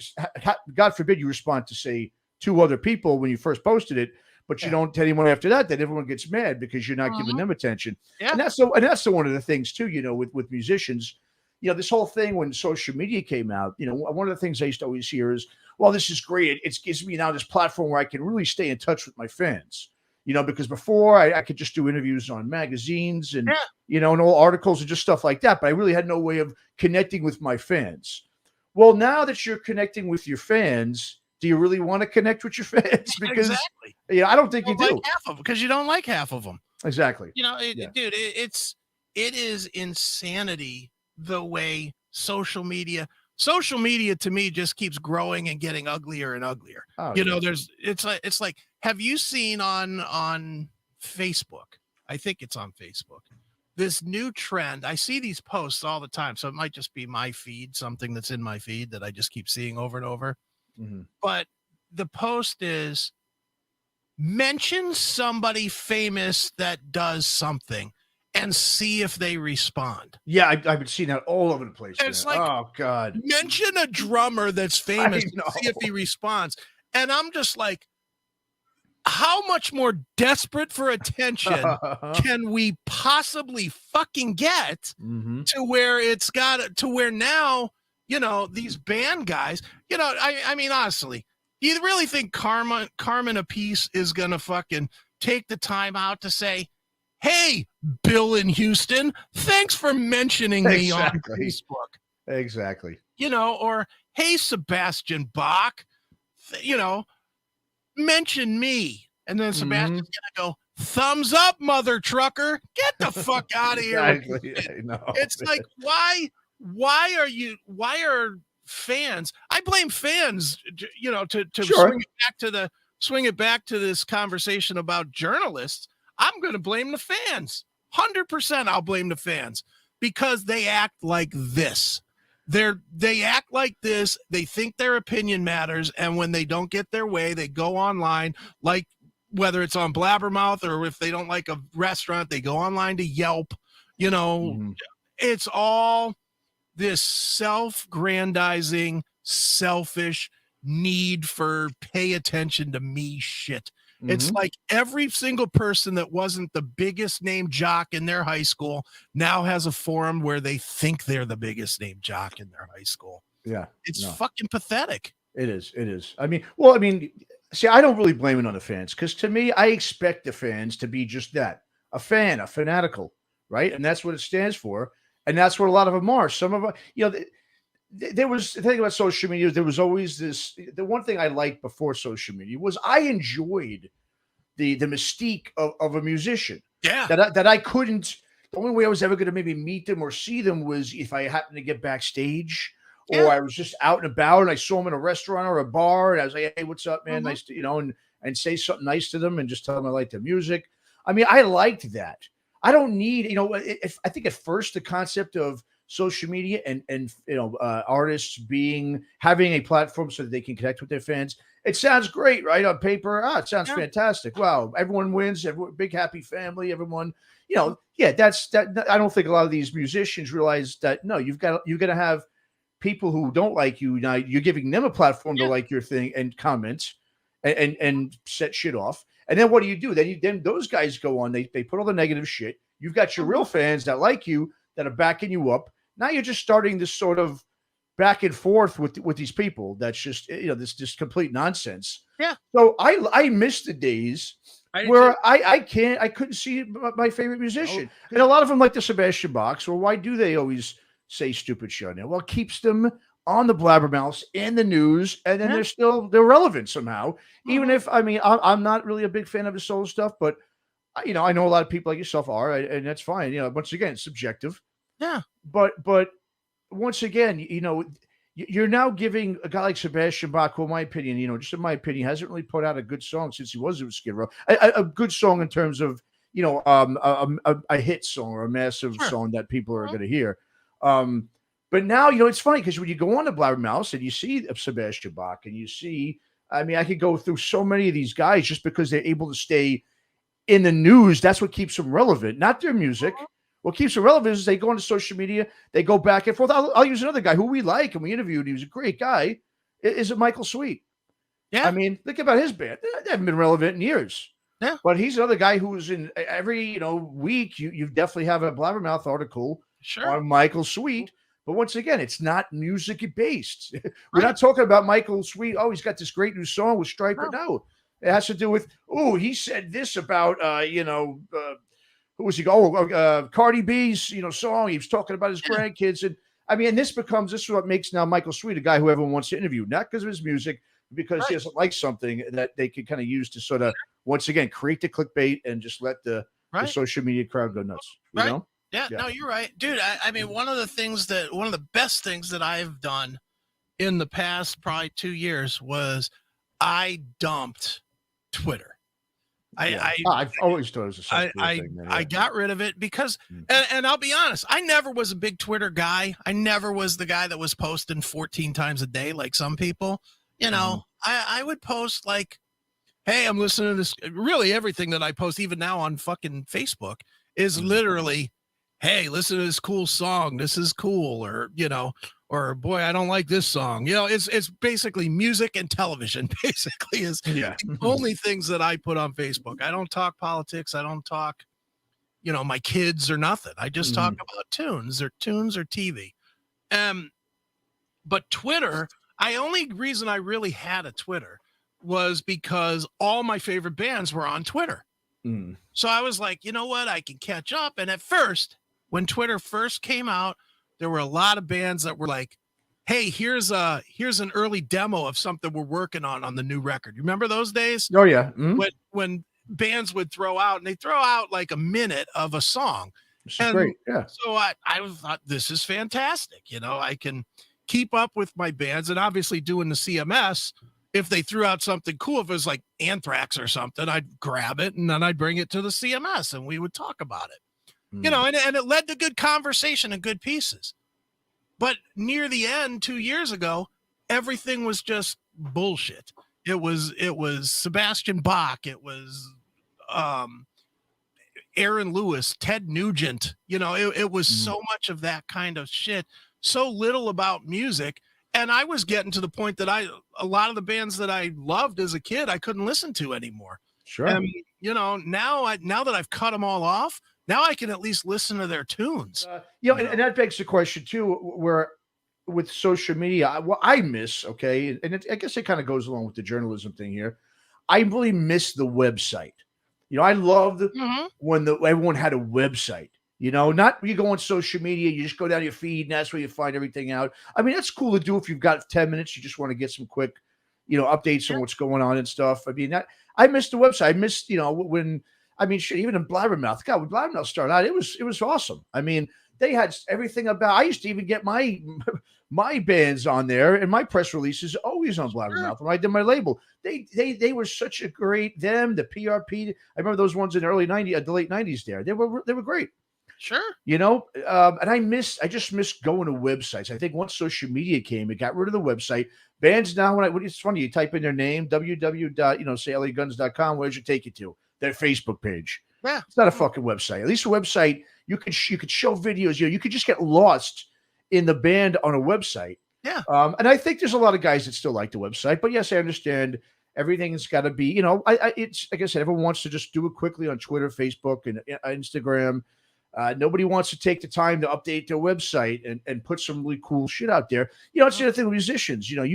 God forbid, you respond to, say, 2 other people when you first posted it, but you don't tell anyone after that, then everyone gets mad because you're not giving them attention. Yeah. And that's one of the things too, with musicians. This whole thing when social media came out, one of the things I used to always hear is, "Well, this is great. It gives me now this platform where I can really stay in touch with my fans." Because before I could just do interviews on magazines and, and all articles and just stuff like that. But I really had no way of connecting with my fans. Well, now that you're connecting with your fans, do you really want to connect with your fans? Because exactly. I don't think you do. Like half of them, because you don't like half of them. Exactly. Dude, it is insanity the way social media to me just keeps growing and getting uglier and uglier. It's like, have you seen on Facebook? I think it's on Facebook. This new trend. I see these posts all the time, so it might just be my feed, something that's in my feed that I just keep seeing over and over. But the post is, mention somebody famous that does something and see if they respond. Yeah, I've been seeing that all over the place. It's like, oh God, mention a drummer that's famous and see if he responds. And I'm just like, how much more desperate for attention can we possibly fucking get to where it's got to where now, these band guys, I mean, honestly, do you really think Carmen Apiece is going to fucking take the time out to say, "Hey, Bill in Houston, thanks for mentioning me on Facebook." Exactly. Or, "Hey, Sebastian Bach, mention me." And then Sebastian's going to go, "Thumbs up, mother trucker. Get the fuck out of here." Exactly. I know. It's like, why are fans? I blame fans, to swing it back to this conversation about journalists. I'm going to blame the fans 100% I'll blame the fans because they act like this. They act like this. They think their opinion matters. And when they don't get their way, they go online, like whether it's on Blabbermouth or if they don't like a restaurant, they go online to Yelp. You know, it's all this self-grandizing, selfish need for pay attention to me shit. It's like every single person that wasn't the biggest name jock in their high school now has a forum where they think they're the biggest name jock in their high school. Yeah. It's fucking pathetic. It is. It is. I mean, see, I don't really blame it on the fans because to me, I expect the fans to be just that, a fan, a fanatical, right? And that's what it stands for. And that's what a lot of them are. Some of them, there was the thing about social media. There was always this. The one thing I liked before social media was I enjoyed the mystique of a musician. Yeah. That I couldn't. The only way I was ever going to maybe meet them or see them was if I happened to get backstage, or I was just out and about and I saw them in a restaurant or a bar, and I was like, "Hey, what's up, man? Nice to and say something nice to them and just tell them I like their music." I mean, I liked that. I don't need, I think at first the concept of social media and artists having a platform so that they can connect with their fans. It sounds great, right? On paper, it sounds fantastic. Wow, everyone wins, big happy family, everyone, that's that. I don't think a lot of these musicians realize that you're gonna have people who don't like you. Now you're giving them a platform to like your thing and comment and set shit off. And then what do? Then those guys go on, they put all the negative shit. You've got your real fans that like you, that are backing you up. Now you're just starting this sort of back and forth with these people. That's just this just complete nonsense. Yeah. So I miss the days where I couldn't see my favorite musician, and a lot of them like the Sebastian Bachs. Well, why do they always say stupid shit now? Well, it keeps them on the blabbermouths in the news, and then they're relevant somehow. Even if I'm not really a big fan of the soul stuff, but I know a lot of people like yourself are, and that's fine. Once again, it's subjective. Yeah. But once again, you're now giving a guy like Sebastian Bach, who, in my opinion, just in my opinion, hasn't really put out a good song since he was with Skid Row. A good song in terms of a hit song or a massive song that people are going to hear. But now, it's funny because when you go on the Blabbermouth and you see Sebastian Bach and you see, I could go through so many of these guys just because they're able to stay in the news. That's what keeps them relevant, not their music. What keeps them relevant is they go onto social media, they go back and forth. I'll use another guy who we like and we interviewed. He was a great guy. Is it Michael Sweet? Yeah. Think about his band. They haven't been relevant in years. Yeah. But he's another guy who's in every week. You definitely have a Blabbermouth article on Michael Sweet. But once again, it's not music based. We're not talking about Michael Sweet. Oh, he's got this great new song with Striper. No, it has to do with, he said this about, who was he? Cardi B's, song. He was talking about his grandkids. And this is what makes now Michael Sweet a guy who everyone wants to interview, not because of his music, because he doesn't like something that they can kind of use to sort of, once again, create the clickbait and just let the social media crowd go nuts. You know? Yeah, no, you're right, dude. One of the best things that I've done in the past probably 2 years was I dumped Twitter. I've always thought it was a thing. I got rid of it because, and I'll be honest, I never was a big Twitter guy. I never was the guy that was posting 14 times a day like some people. I would post like, hey, I'm listening to this. Really, everything that I post, even now on fucking Facebook, is literally, hey, listen to this cool song. This is cool. Or boy, I don't like this song. It's basically music and television, basically is the only things that I put on Facebook. I don't talk politics. I don't talk, my kids or nothing. I just talk about tunes or TV. But Twitter, only reason I really had a Twitter was because all my favorite bands were on Twitter. So I was like, you know what? I can catch up. And at first, when Twitter first came out, there were a lot of bands that were like, hey, here's an early demo of something we're working on the new record. You remember those days? Oh, yeah. When bands would throw out like a minute of a song. This is great. Yeah. So I thought, this is fantastic. I can keep up with my bands, and obviously doing the CMS, if they threw out something cool, if it was like Anthrax or something, I'd grab it and then I'd bring it to the CMS and we would talk about it. You know, and it led to good conversation and good pieces. But near the end, 2 years ago, everything was just bullshit. It was Sebastian Bach. It was Aaron Lewis, Ted Nugent. You know, it was so much of that kind of shit, so little about music. And I was getting to the point that a lot of the bands that I loved as a kid, I couldn't listen to anymore. Sure. And, you know, now that I've cut them all off, now I can at least listen to their tunes. And that begs the question too, where with social media, what I miss, okay, and I guess it kind of goes along with the journalism thing here. I really miss the website. You know, I loved when everyone had a website. You know, not you go on social media, you just go down your feed, and that's where you find everything out. I mean, that's cool to do if you've got 10 minutes, you just want to get some quick, you know, updates on what's going on and stuff. I mean, I missed the website. I missed, you know, when shit, even in Blabbermouth. God, when Blabbermouth started out, it was awesome. I mean, they had everything about. I used to even get my bands on there, and my press releases always on Blabbermouth when I did my label. They were such a great the PRP. I remember those ones in the late '90s. There, they were great. Sure. You know, and I just miss going to websites. I think once social media came, it got rid of the website. Bands now, it's funny, you type in their name, www.saylaguns.com, where does it take you to? Their Facebook page. Yeah. It's not a fucking website. At least a website, you could show videos. You know, you could just get lost in the band on a website. Yeah. And I think there's a lot of guys that still like the website, but yes, I understand everything's got to be, you know, it's like I said, everyone wants to just do it quickly on Twitter, Facebook, and Instagram. Nobody wants to take the time to update their website and put some really cool shit out there. You know, it's the other thing with musicians. You know,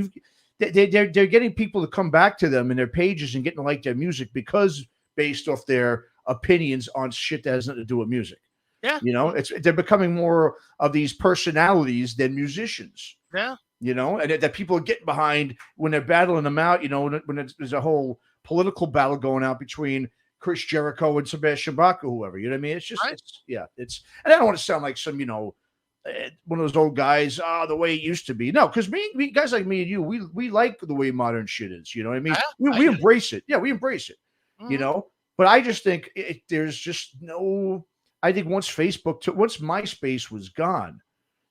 they're getting people to come back to them in their pages and getting to like their music because based off their opinions on shit that has nothing to do with music. Yeah. You know, they're becoming more of these personalities than musicians. Yeah. You know, and that people are getting behind when they're battling them out. You know, when there's a whole political battle going out between Chris Jericho and Sebastian Bach or whoever, you know what I mean? It's just, and I don't want to sound like some, you know, one of those old guys, the way it used to be. No, because me, guys like me and you, we like the way modern shit is, you know what I mean? We embrace it. Yeah, we embrace it, you know? But I just think there's just no, I think once MySpace was gone,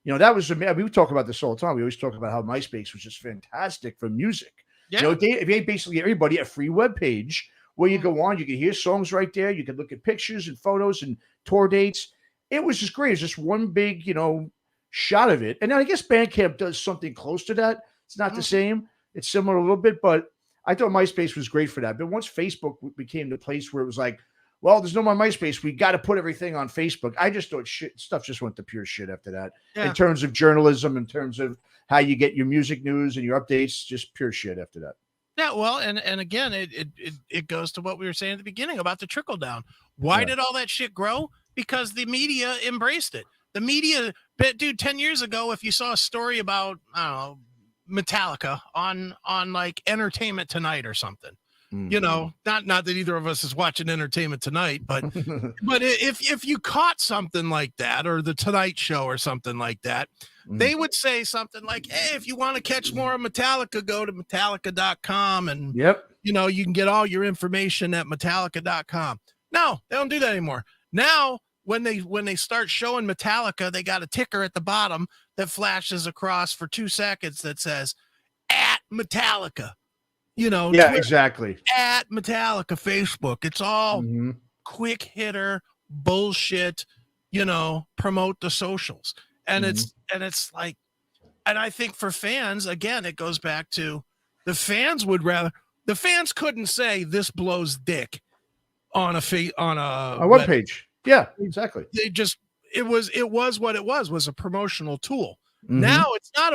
you know, that was, we talk about this all the time. We always talk about how MySpace was just fantastic for music. Yeah. You know, they basically everybody a free web page where you go on, you can hear songs right there. You can look at pictures and photos and tour dates. It was just great. It's just one big, you know, shot of it. And I guess Bandcamp does something close to that. It's not the same. It's similar a little bit, but I thought MySpace was great for that. But once Facebook became the place where it was like, well, there's no more MySpace. We got to put everything on Facebook. I just thought stuff just went to pure shit after that. Yeah. In terms of journalism, in terms of how you get your music news and your updates, just pure shit after that. Yeah, well, and again, it goes to what we were saying at the beginning about the trickle down. Why did all that shit grow? Because the media embraced it. The media, dude, 10 years ago, if you saw a story about, I don't know, Metallica on like Entertainment Tonight or something, you know, not that either of us is watching Entertainment Tonight, but if you caught something like that, or the Tonight Show or something like that, they would say something like, hey, if you want to catch more of Metallica, go to Metallica.com and you know, you can get all your information at Metallica.com. No, they don't do that anymore. Now, when they start showing Metallica, they got a ticker at the bottom that flashes across for 2 seconds that says at Metallica. You know, yeah, Twitter, exactly. At Metallica, Facebook. It's all quick hitter bullshit, you know, promote the socials. And it's like, and I think for fans, again, it goes back to the fans couldn't say this blows dick on a web page. Yeah, exactly. They just, it was what it was a promotional tool. Now it's not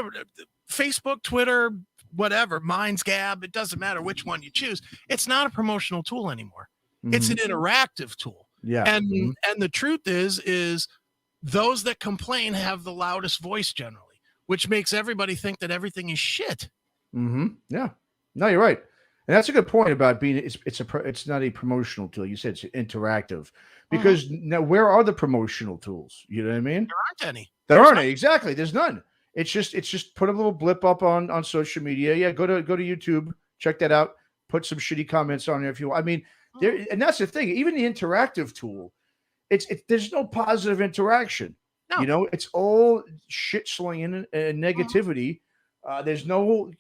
Facebook, Twitter, whatever, Minds Gab, it doesn't matter which one you choose. It's not a promotional tool anymore. It's an interactive tool. Yeah. And the truth is those that complain have the loudest voice generally, which makes everybody think that everything is shit. Yeah. No, you're right. And that's a good point about being, it's not a promotional tool. You said it's interactive because now where are the promotional tools? You know what I mean? There aren't any. There aren't any. Exactly. There's none. It's just put a little blip up on social media. Yeah, go to YouTube, check that out. Put some shitty comments on there if you want. I mean, and that's the thing. Even the interactive tool, there's no positive interaction. No. It's all shit slinging and Mhm. negativity. There's no,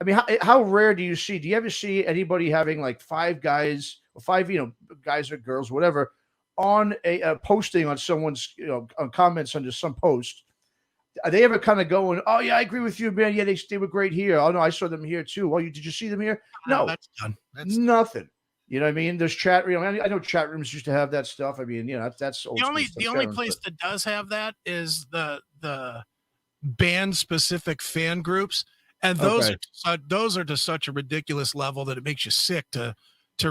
I mean, how rare do you see? Do you ever see anybody having like five guys or five, guys or girls, whatever, on a posting on someone's, on comments under some post? Are they ever kind of going, "Oh yeah, I agree with you, man. Yeah, they were great here. Oh no, I saw them here too. Oh, did you see them here?" No, No, that's done. That's done. nothing. You know what I mean? There's chat. I know chat rooms used to have that stuff. I mean, that's old The school only stuff. the only Chat rooms, place but that does have that is the band specific fan groups, and okay, those are to such a ridiculous level that it makes you sick to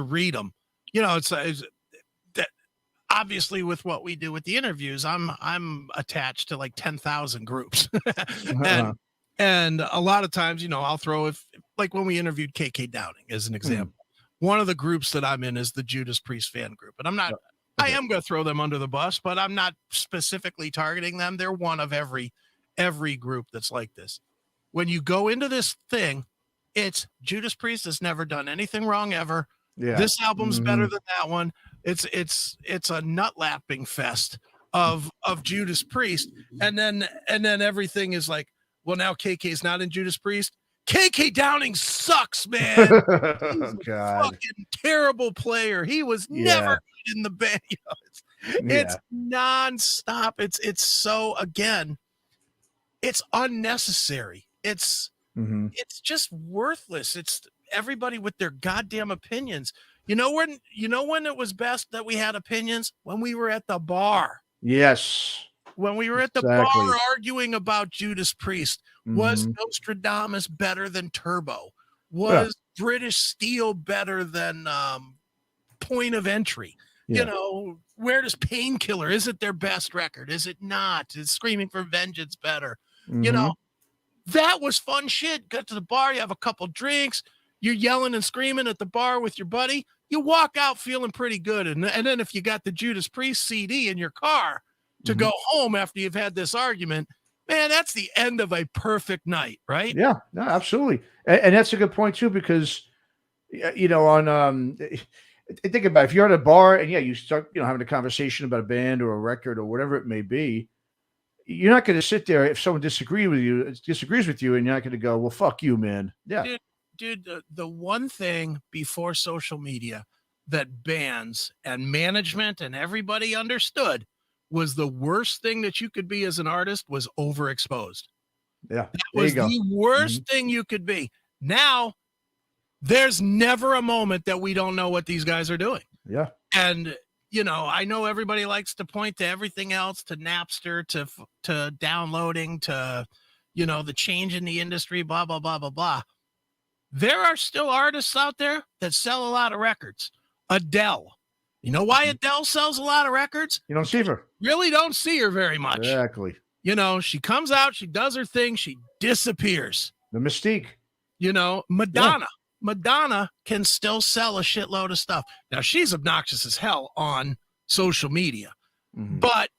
read them. It's that obviously with what we do with the interviews, I'm attached to like 10,000 groups, uh-huh. and and a lot of times, I'll throw if like when we interviewed KK Downing as an Hmm. example. One of the groups that I'm in is the Judas Priest fan group, and I Okay, am going to throw them under the bus, but I'm not specifically targeting them. They're one of every group that's like this. When you go into this thing, it's Judas Priest has never done anything wrong ever. yeah, This album's better hmm, than that one. It's a nut lapping fest of Judas Priest, and then everything is like, well, now KK's not in Judas Priest. KK Downing sucks, man. He's a God, fucking terrible player. He was never yeah, good in the band. It's yeah, nonstop. It's so again, it's unnecessary. hmm, It's just worthless. It's everybody with their goddamn opinions. You know when it was best that we had opinions? When we were at the bar. yes, When we were at the bar exactly, arguing about Judas Priest. Was hmm, Nostradamus better than Turbo? yeah, Was British Steel better than Point of Entry? yeah, Where does Painkiller? Is it their best record? Is it not? Is Screaming for Vengeance better? You know, hmm, that was fun shit. Got to the bar, you have a couple drinks, you're yelling and screaming at the bar with your buddy. You walk out feeling pretty good. And then if you got the Judas Priest CD in your car to hmm, go home after you've had this argument, man, that's the end of a perfect night, right? yeah, no, absolutely, and that's a good point too because on think about it, if you're at a bar and yeah, you start having a conversation about a band or a record or whatever it may be, you're not going to sit there if someone disagrees with you, and you're not going to go, well, fuck you, man. Yeah, Dude, dude, the one thing before social media that bands and management and everybody understood was the worst thing that you could be as an artist was overexposed. yeah, That there you was go. the Hmm. worst thing you could be. Now, there's never a moment that we don't know what these guys are doing. Yeah, And I know everybody likes to point to everything else, to Napster, to downloading, to the change in the industry, blah blah blah blah blah. There are still artists out there that sell a lot of records. Adele. You know why mhm. Adele sells a lot of records? You don't see Because her. you really don't see her very much. Exactly. She comes out, she does her thing, she disappears. The mystique. Yeah. Madonna. Madonna can still sell a shitload of stuff. Now she's obnoxious as hell on social media, Hmm. but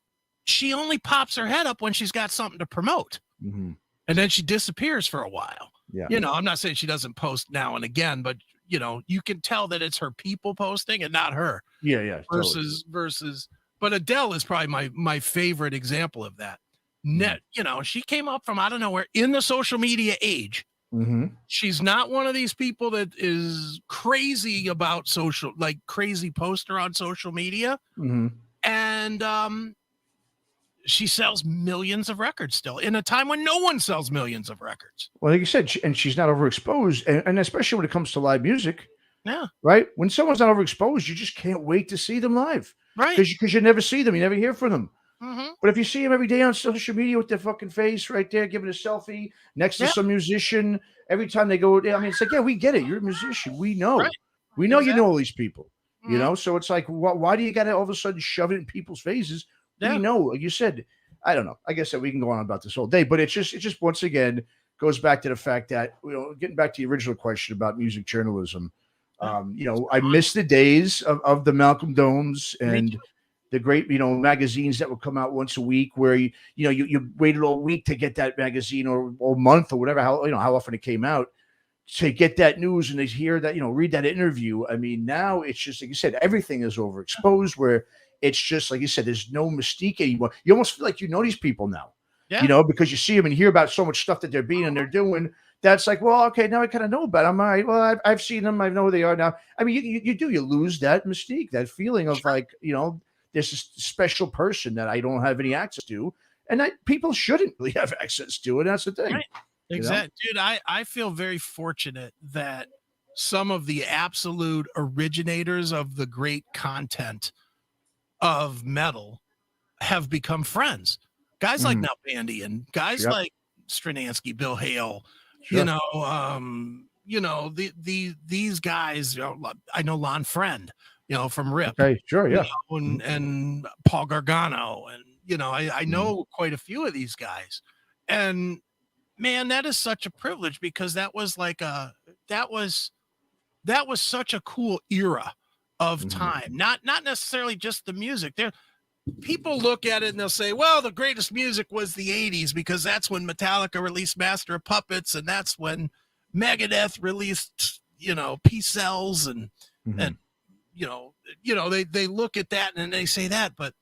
she only pops her head up when she's got something to promote. Hmm. And then she disappears for a while. Yeah. I'm not saying she doesn't post now and again, but you can tell that it's her people posting and not her Yeah. Yeah. Totally. versus but Adele is probably my favorite example of that. Hmm. She came up from I don't know where in the social media age. Hmm. She's not one of these people that is crazy about like crazy poster on social media. Hmm. And she sells millions of records still in a time when no one sells millions of records. Well, like you said, and she's not overexposed, and especially when it comes to live music, Yeah, right? When someone's not overexposed, you just can't wait to see them live right. because you never see them, you never hear from them. Mm-hmm. But if you see them every day on social media with their fucking face right there, giving a selfie next to Yeah, some musician, every time they go, I mean, it's like, yeah, we get it. You're a musician. right. We know you Exactly. know all these people. Mm-hmm. So it's like, why do you got to all of a sudden shove it in people's faces? We Yeah. know, like you said. I don't know. I guess that we can go on about this all day, but it just once again goes back to the fact that getting back to the original question about music journalism. Yeah. I miss the days of the Malcolm Domes Me and too. the great magazines that would come out once a week where you waited all week to get that magazine or month or whatever how often it came out to get that news and to hear that, read that interview. I mean, now it's just like you said, everything is overexposed. Where it's just like you said, there's no mystique anymore. You almost feel like these people now. Yeah. Because you see them and hear about so much stuff that they're being and they're doing. That's like, well, okay, now I kind of know about them. All right, well, I've seen them. I know who they are now. I mean, you lose that mystique, that feeling of like, there's this special person that I don't have any access to, and that people shouldn't really have access to, and that's the thing. Right. Exactly. Dude, I feel very fortunate that some of the absolute originators of the great content of metal have become friends. Guys like Now Bandy and guys like Stranansky, Bill Hale, these guys, I know Lon Friend, from RIP. Okay, sure, yeah. And Paul Gargano. And, I know quite a few of these guys. And man, that is such a privilege because that was such a cool era of time. Not necessarily just the music. People look at it and they'll say, well, the greatest music was the 80s because that's when Metallica released Master of Puppets and that's when Megadeth released, Peace Cells and they look at that and they say that, but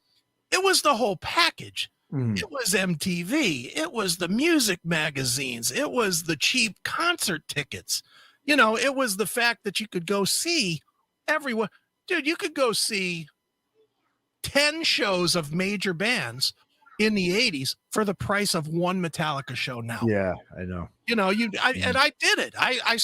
it was the whole package. It was MTV. It was the music magazines. It was the cheap concert tickets. It was the fact that you could go see everyone. Dude, you could go see 10 shows of major bands in the 80s for the price of one Metallica show now. Yeah, I know. And I did it. I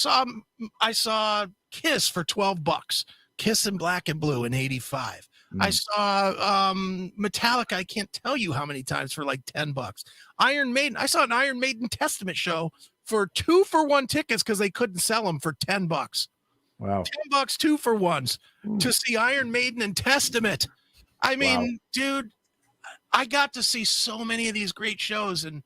saw Kiss for $12. Kiss in Black and Blue in 85. I saw Metallica, I can't tell you how many times, for like $10. Iron Maiden, I saw an Iron Maiden Testament show for 2-for-1 tickets because they couldn't sell them for $10. Wow. $10 2-for-1s to see Iron Maiden and Testament. I mean, dude, I got to see so many of these great shows and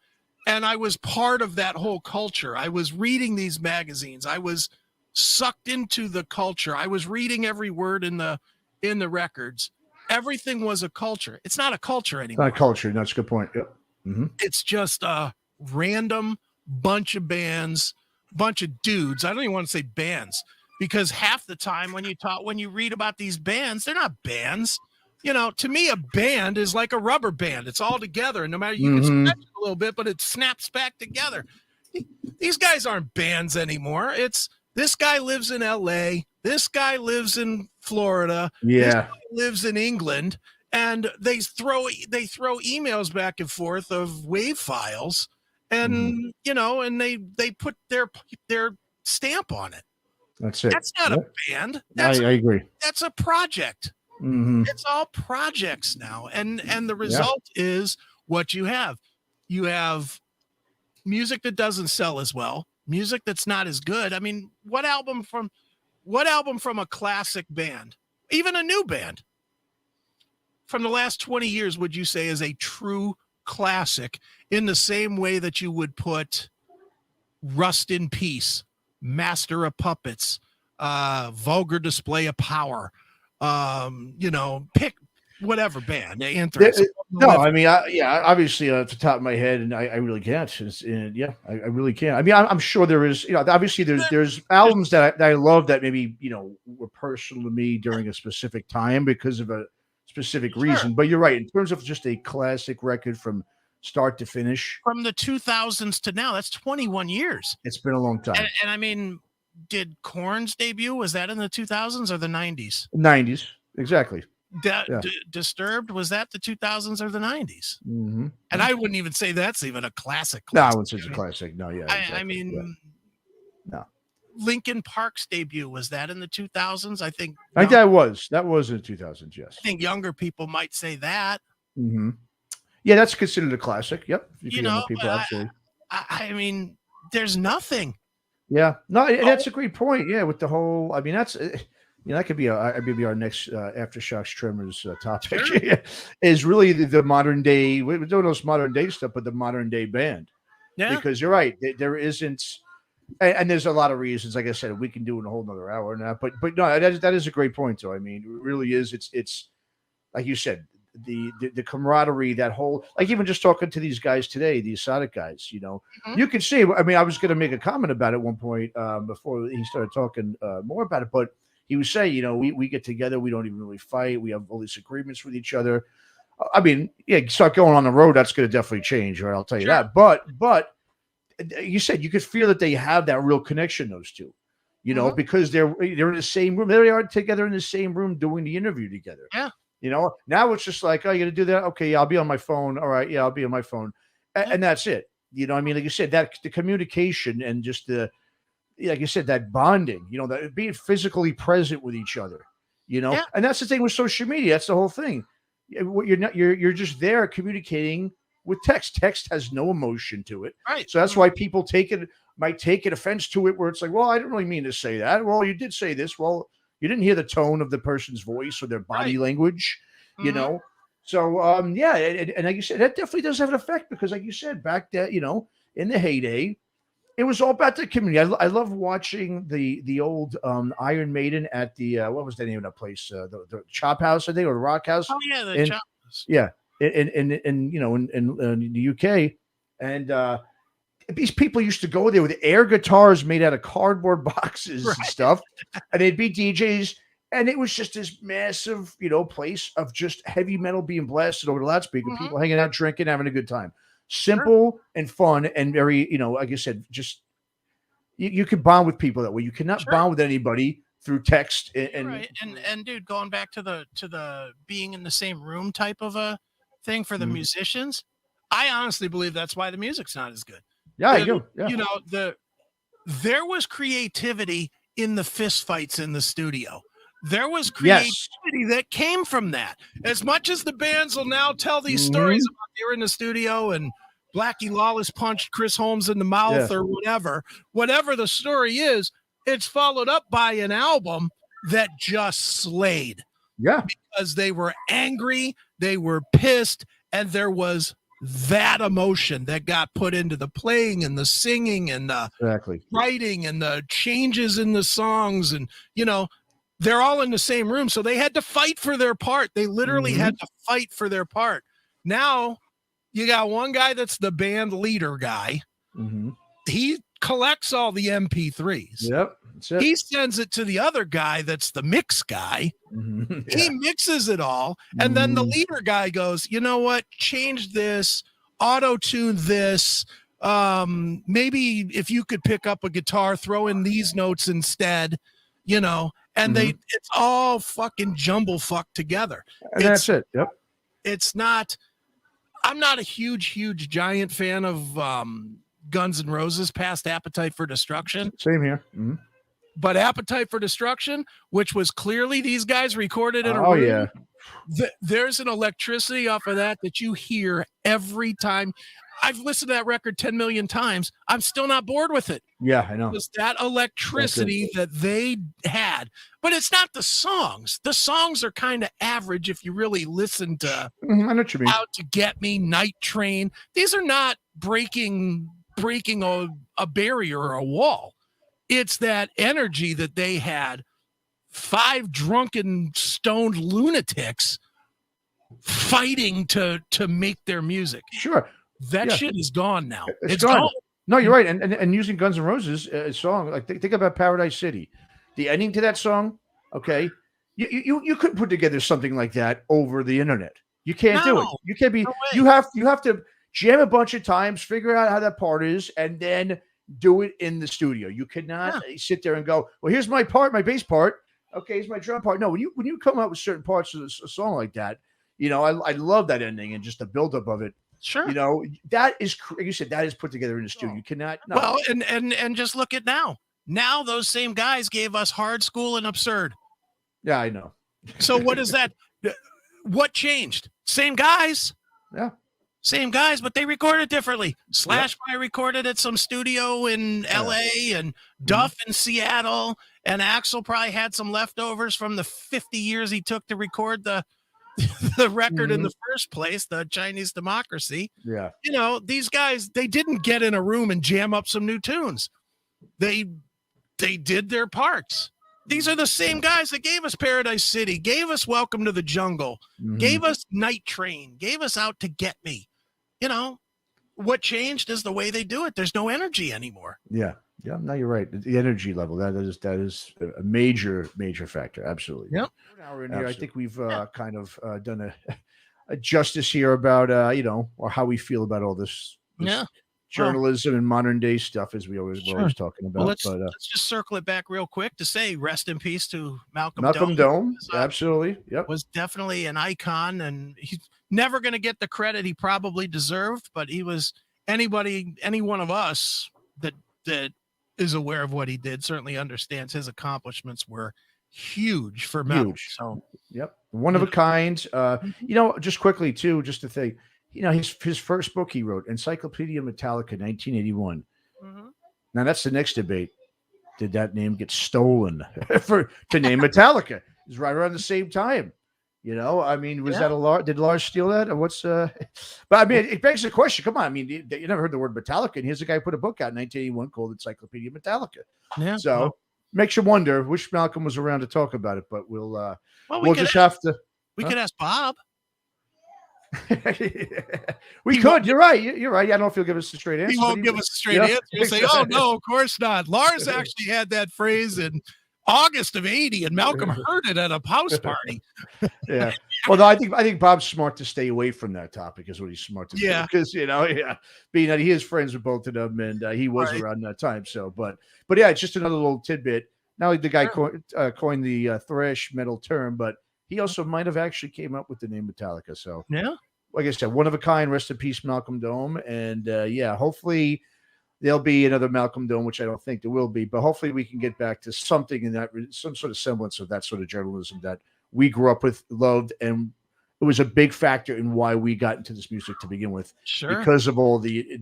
I was part of that whole culture. I was reading these magazines. I was sucked into the culture. I was reading every word in the records. Everything was a culture. It's not a culture anymore. Not a culture. That's a good point. Yep. It's just a random bunch of bands, bunch of dudes. I don't even want to say bands because half the time when you read about these bands, they're not bands. To me, a band is like a rubber band. It's all together, and no matter, you can stretch it a little bit, but it snaps back together. These guys aren't bands anymore. It's this guy lives in LA. This guy lives in Florida. Yeah. This guy lives in England, and they throw emails back and forth of wave files, and and they put their stamp on it. That's it. That's not a band. I agree. That's a project. It's all projects now, and the result is what you have. You have music that doesn't sell as well, music that's not as good. I mean, what album from a classic band, even a new band, from the last 20 years would you say is a true classic in the same way that you would put Rust in Peace, Master of Puppets, Vulgar Display of Power, pick whatever band, Anthrax. No, I mean, obviously off the top of my head, and I really can't. I really can't. I mean, I'm sure there is, obviously there's albums that I love that maybe, were personal to me during a specific time because of a specific reason. But you're right. In terms of just a classic record from start to finish. From the 2000s to now, that's 21 years. It's been a long time. And I mean, did Korn's debut, was that in the 2000s or the 90s? 90s, exactly. Disturbed, was that the 2000s or the 90s? And I wouldn't even say that's even a classic. No, I wouldn't say it's a classic. No, yeah. Exactly. I mean, no. Linkin Park's debut, was that in the 2000s? I think that was in the 2000s. Yes. I think younger people might say that. Yeah, that's considered a classic. Yep. People absolutely. I mean, there's nothing. Yeah, no, that's a great point. Yeah, with the whole, I mean, that's that could be our next Aftershocks Tremors topic. Sure. Is really the modern day. We're doing those modern day stuff, but the modern day band. Yeah, because you're right. There isn't, and there's a lot of reasons. Like I said, we can do in a whole nother hour now. But no, that is a great point. Though I mean, it really is. It's like you said, the camaraderie, that whole, like, even just talking to these guys today, the Asadic guys, Mhm. you can see. I mean, I was going to make a comment about it at one point before he started talking more about it, but he was saying, we get together, we don't even really fight, we have all these agreements with each other. I mean, yeah, start going on the road, that's going to definitely change, right? I'll tell you Sure. that. But you said you could feel that they have that real connection, those two, Mhm. because they're in the same room. There they are together in the same room doing the interview together. Yeah. Now it's just like, oh, you got to do that. Okay, yeah, I'll be on my phone. All right, yeah, I'll be on my phone, Yeah. and that's it. I mean, like you said, that the communication and just like you said, that bonding. That being physically present with each other. Yeah. And that's the thing with social media. That's the whole thing. What you're not, you're just there communicating with text. Text has no emotion to it. Right. So that's why people might take it offense to it, where it's like, well, I didn't really mean to say that. Well, you did say this. Well, you didn't hear the tone of the person's voice or their body Right. language, Mhm. So, yeah, and like you said, that definitely does have an effect, because, like you said, back then, in the heyday, it was all about the community. I love watching the old Iron Maiden at the what was the name of that place? The Chop House, I think, or the Rock House. Oh yeah, the And choppers. yeah, in the UK, and these people used to go there with air guitars made out of cardboard boxes and Right. stuff, and they'd be DJs, and it was just this massive, place of just heavy metal being blasted over the loudspeaker, Mhm. people hanging out, drinking, having a good time, Sure. simple and fun, and very, like I said, just you could bond with people that way. You cannot Sure. bond with anybody through text You're right. And dude, going back to the being in the same room type of a thing for the Mhm. musicians, I honestly believe that's why the music's not as good. Yeah, I do. Yeah. There was creativity in the fist fights in the studio. There was Yes. creativity that came from that. As much as the bands will now tell these stories Mhm. about they were in the studio and Blackie Lawless punched Chris Holmes in the mouth Yeah. or whatever the story is, it's followed up by an album that just slayed Yeah. because they were angry, they were pissed, and there was that emotion that got put into the playing and the singing and the Exactly. writing and the changes in the songs. And, they're all in the same room. So they had to fight for their part. They literally Mhm. had to fight for their part. Now you got one guy that's the band leader guy. Mhm. He collects all the MP3s. Yep. That's it. He sends it to the other guy that's the mix guy. Mhm. He Yeah. mixes it all. And then the Mhm. leader guy goes, you know what? Change this, auto tune this. Maybe if you could pick up a guitar, throw in these notes instead, and Mhm. it's all fucking jumble fuck together. And that's it. Yep. It's not, I'm not a huge giant fan of Guns N' Roses past Appetite for Destruction. Same here. Mhm. But Appetite for Destruction, which was clearly these guys recorded in a Oh, room, yeah. there's an electricity off of that you hear every time. I've listened to that record 10 million times. I'm still not bored with it. Yeah, I know. It was that electricity that they had. But it's not the songs. The songs are kind of average if you really listen to Mhm. I know what you mean. Out to Get Me, Night Train. These are not breaking a barrier or a wall. It's that energy that they had. 5 drunken, stoned lunatics fighting to make their music. Sure. That Yeah. shit is gone now. It's gone. No, you're right. And using Guns N' Roses song, like think about Paradise City, the ending to that song. Okay, you couldn't put together something like that over the internet. You can't do it. No, You can't be. no way. You have to jam a bunch of times, figure out how that part is, and then do it in the studio. You cannot sit there and go, well, here's my part, my bass part. Okay, here's my drum part. No, when you come up with certain parts of a song like that, I love that ending and just the buildup of it. Sure. That is, like you said, that is put together in the studio. You cannot. No. Well, and just look at now. Now those same guys gave us Hard School and Absurd. Yeah, I know. So what is that? What changed? Same guys. Yeah. Same guys, but they recorded differently. Slash I recorded at some studio in LA and Duff in Seattle. And Axl probably had some leftovers from the 50 years he took to record the record in the first place, the Chinese Democracy. Yeah. These guys, they didn't get in a room and jam up some new tunes. They did their parts. These are the same guys that gave us Paradise City, gave us Welcome to the Jungle, gave us Night Train, gave us Out to Get Me. You know, what changed is the way they do it. There's no energy anymore. Yeah. Yeah. No, you're right. The energy level, that is a major factor. Absolutely. Yep. An hour in here. I think we've kind of done a justice here about, or how we feel about all this journalism and modern day stuff, as we're always talking about. Well, let's just circle it back real quick to say rest in peace to Malcolm Dome. Absolutely. Yep. Was definitely an icon, and he's never going to get the credit he probably deserved, but he was any one of us that is aware of what he did certainly understands his accomplishments were huge for metal. So, yep. One of a kind. Just quickly too, just to think, his first book he wrote, Encyclopedia Metallica, 1981. Now that's the next debate. Did that name get stolen to name Metallica? It's right around the same time. I mean, was that did Lars steal that, or what's? But I mean, it begs the question. Come on, I mean, you never heard the word Metallica, and here's a guy who put a book out in 1981 called Encyclopedia Metallica. Yeah. So makes you wonder. Wish Malcolm was around to talk about it, but we'll just have to. We could ask Bob. We could. You're right. You're right. I don't know if he'll give us a straight answer. He won't give us a straight answer. He'll say, "Oh no, of course not." Lars actually had that phrase in August of '80, and Malcolm heard it at a house party. Yeah. Well, no, I think Bob's smart to stay away from that topic. Is what he's smart to do. Because being that he is friends with both of them, and he was around that time. So, but yeah, it's just another little tidbit. Not only the guy coined the thrash metal term, but he also might have actually came up with the name Metallica. So, like I said, one of a kind. Rest in peace, Malcolm Dome. And hopefully there'll be another Malcolm Dome, which I don't think there will be, but hopefully we can get back to something in that, some sort of semblance of that sort of journalism that we grew up with, loved, and it was a big factor in why we got into this music to begin with. Sure. Because of all the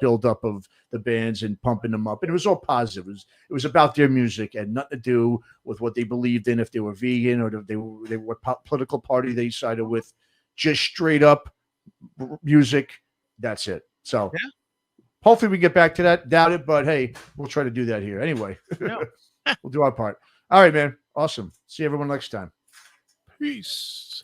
buildup of the bands and pumping them up. And it was all positive. It was about their music and nothing to do with what they believed in, if they were vegan or if they were what political party they sided with. Just straight up music. That's it. So hopefully we get back to that. Doubt it, but hey, we'll try to do that here. Anyway, we'll do our part. All right, man. Awesome. See everyone next time. Peace.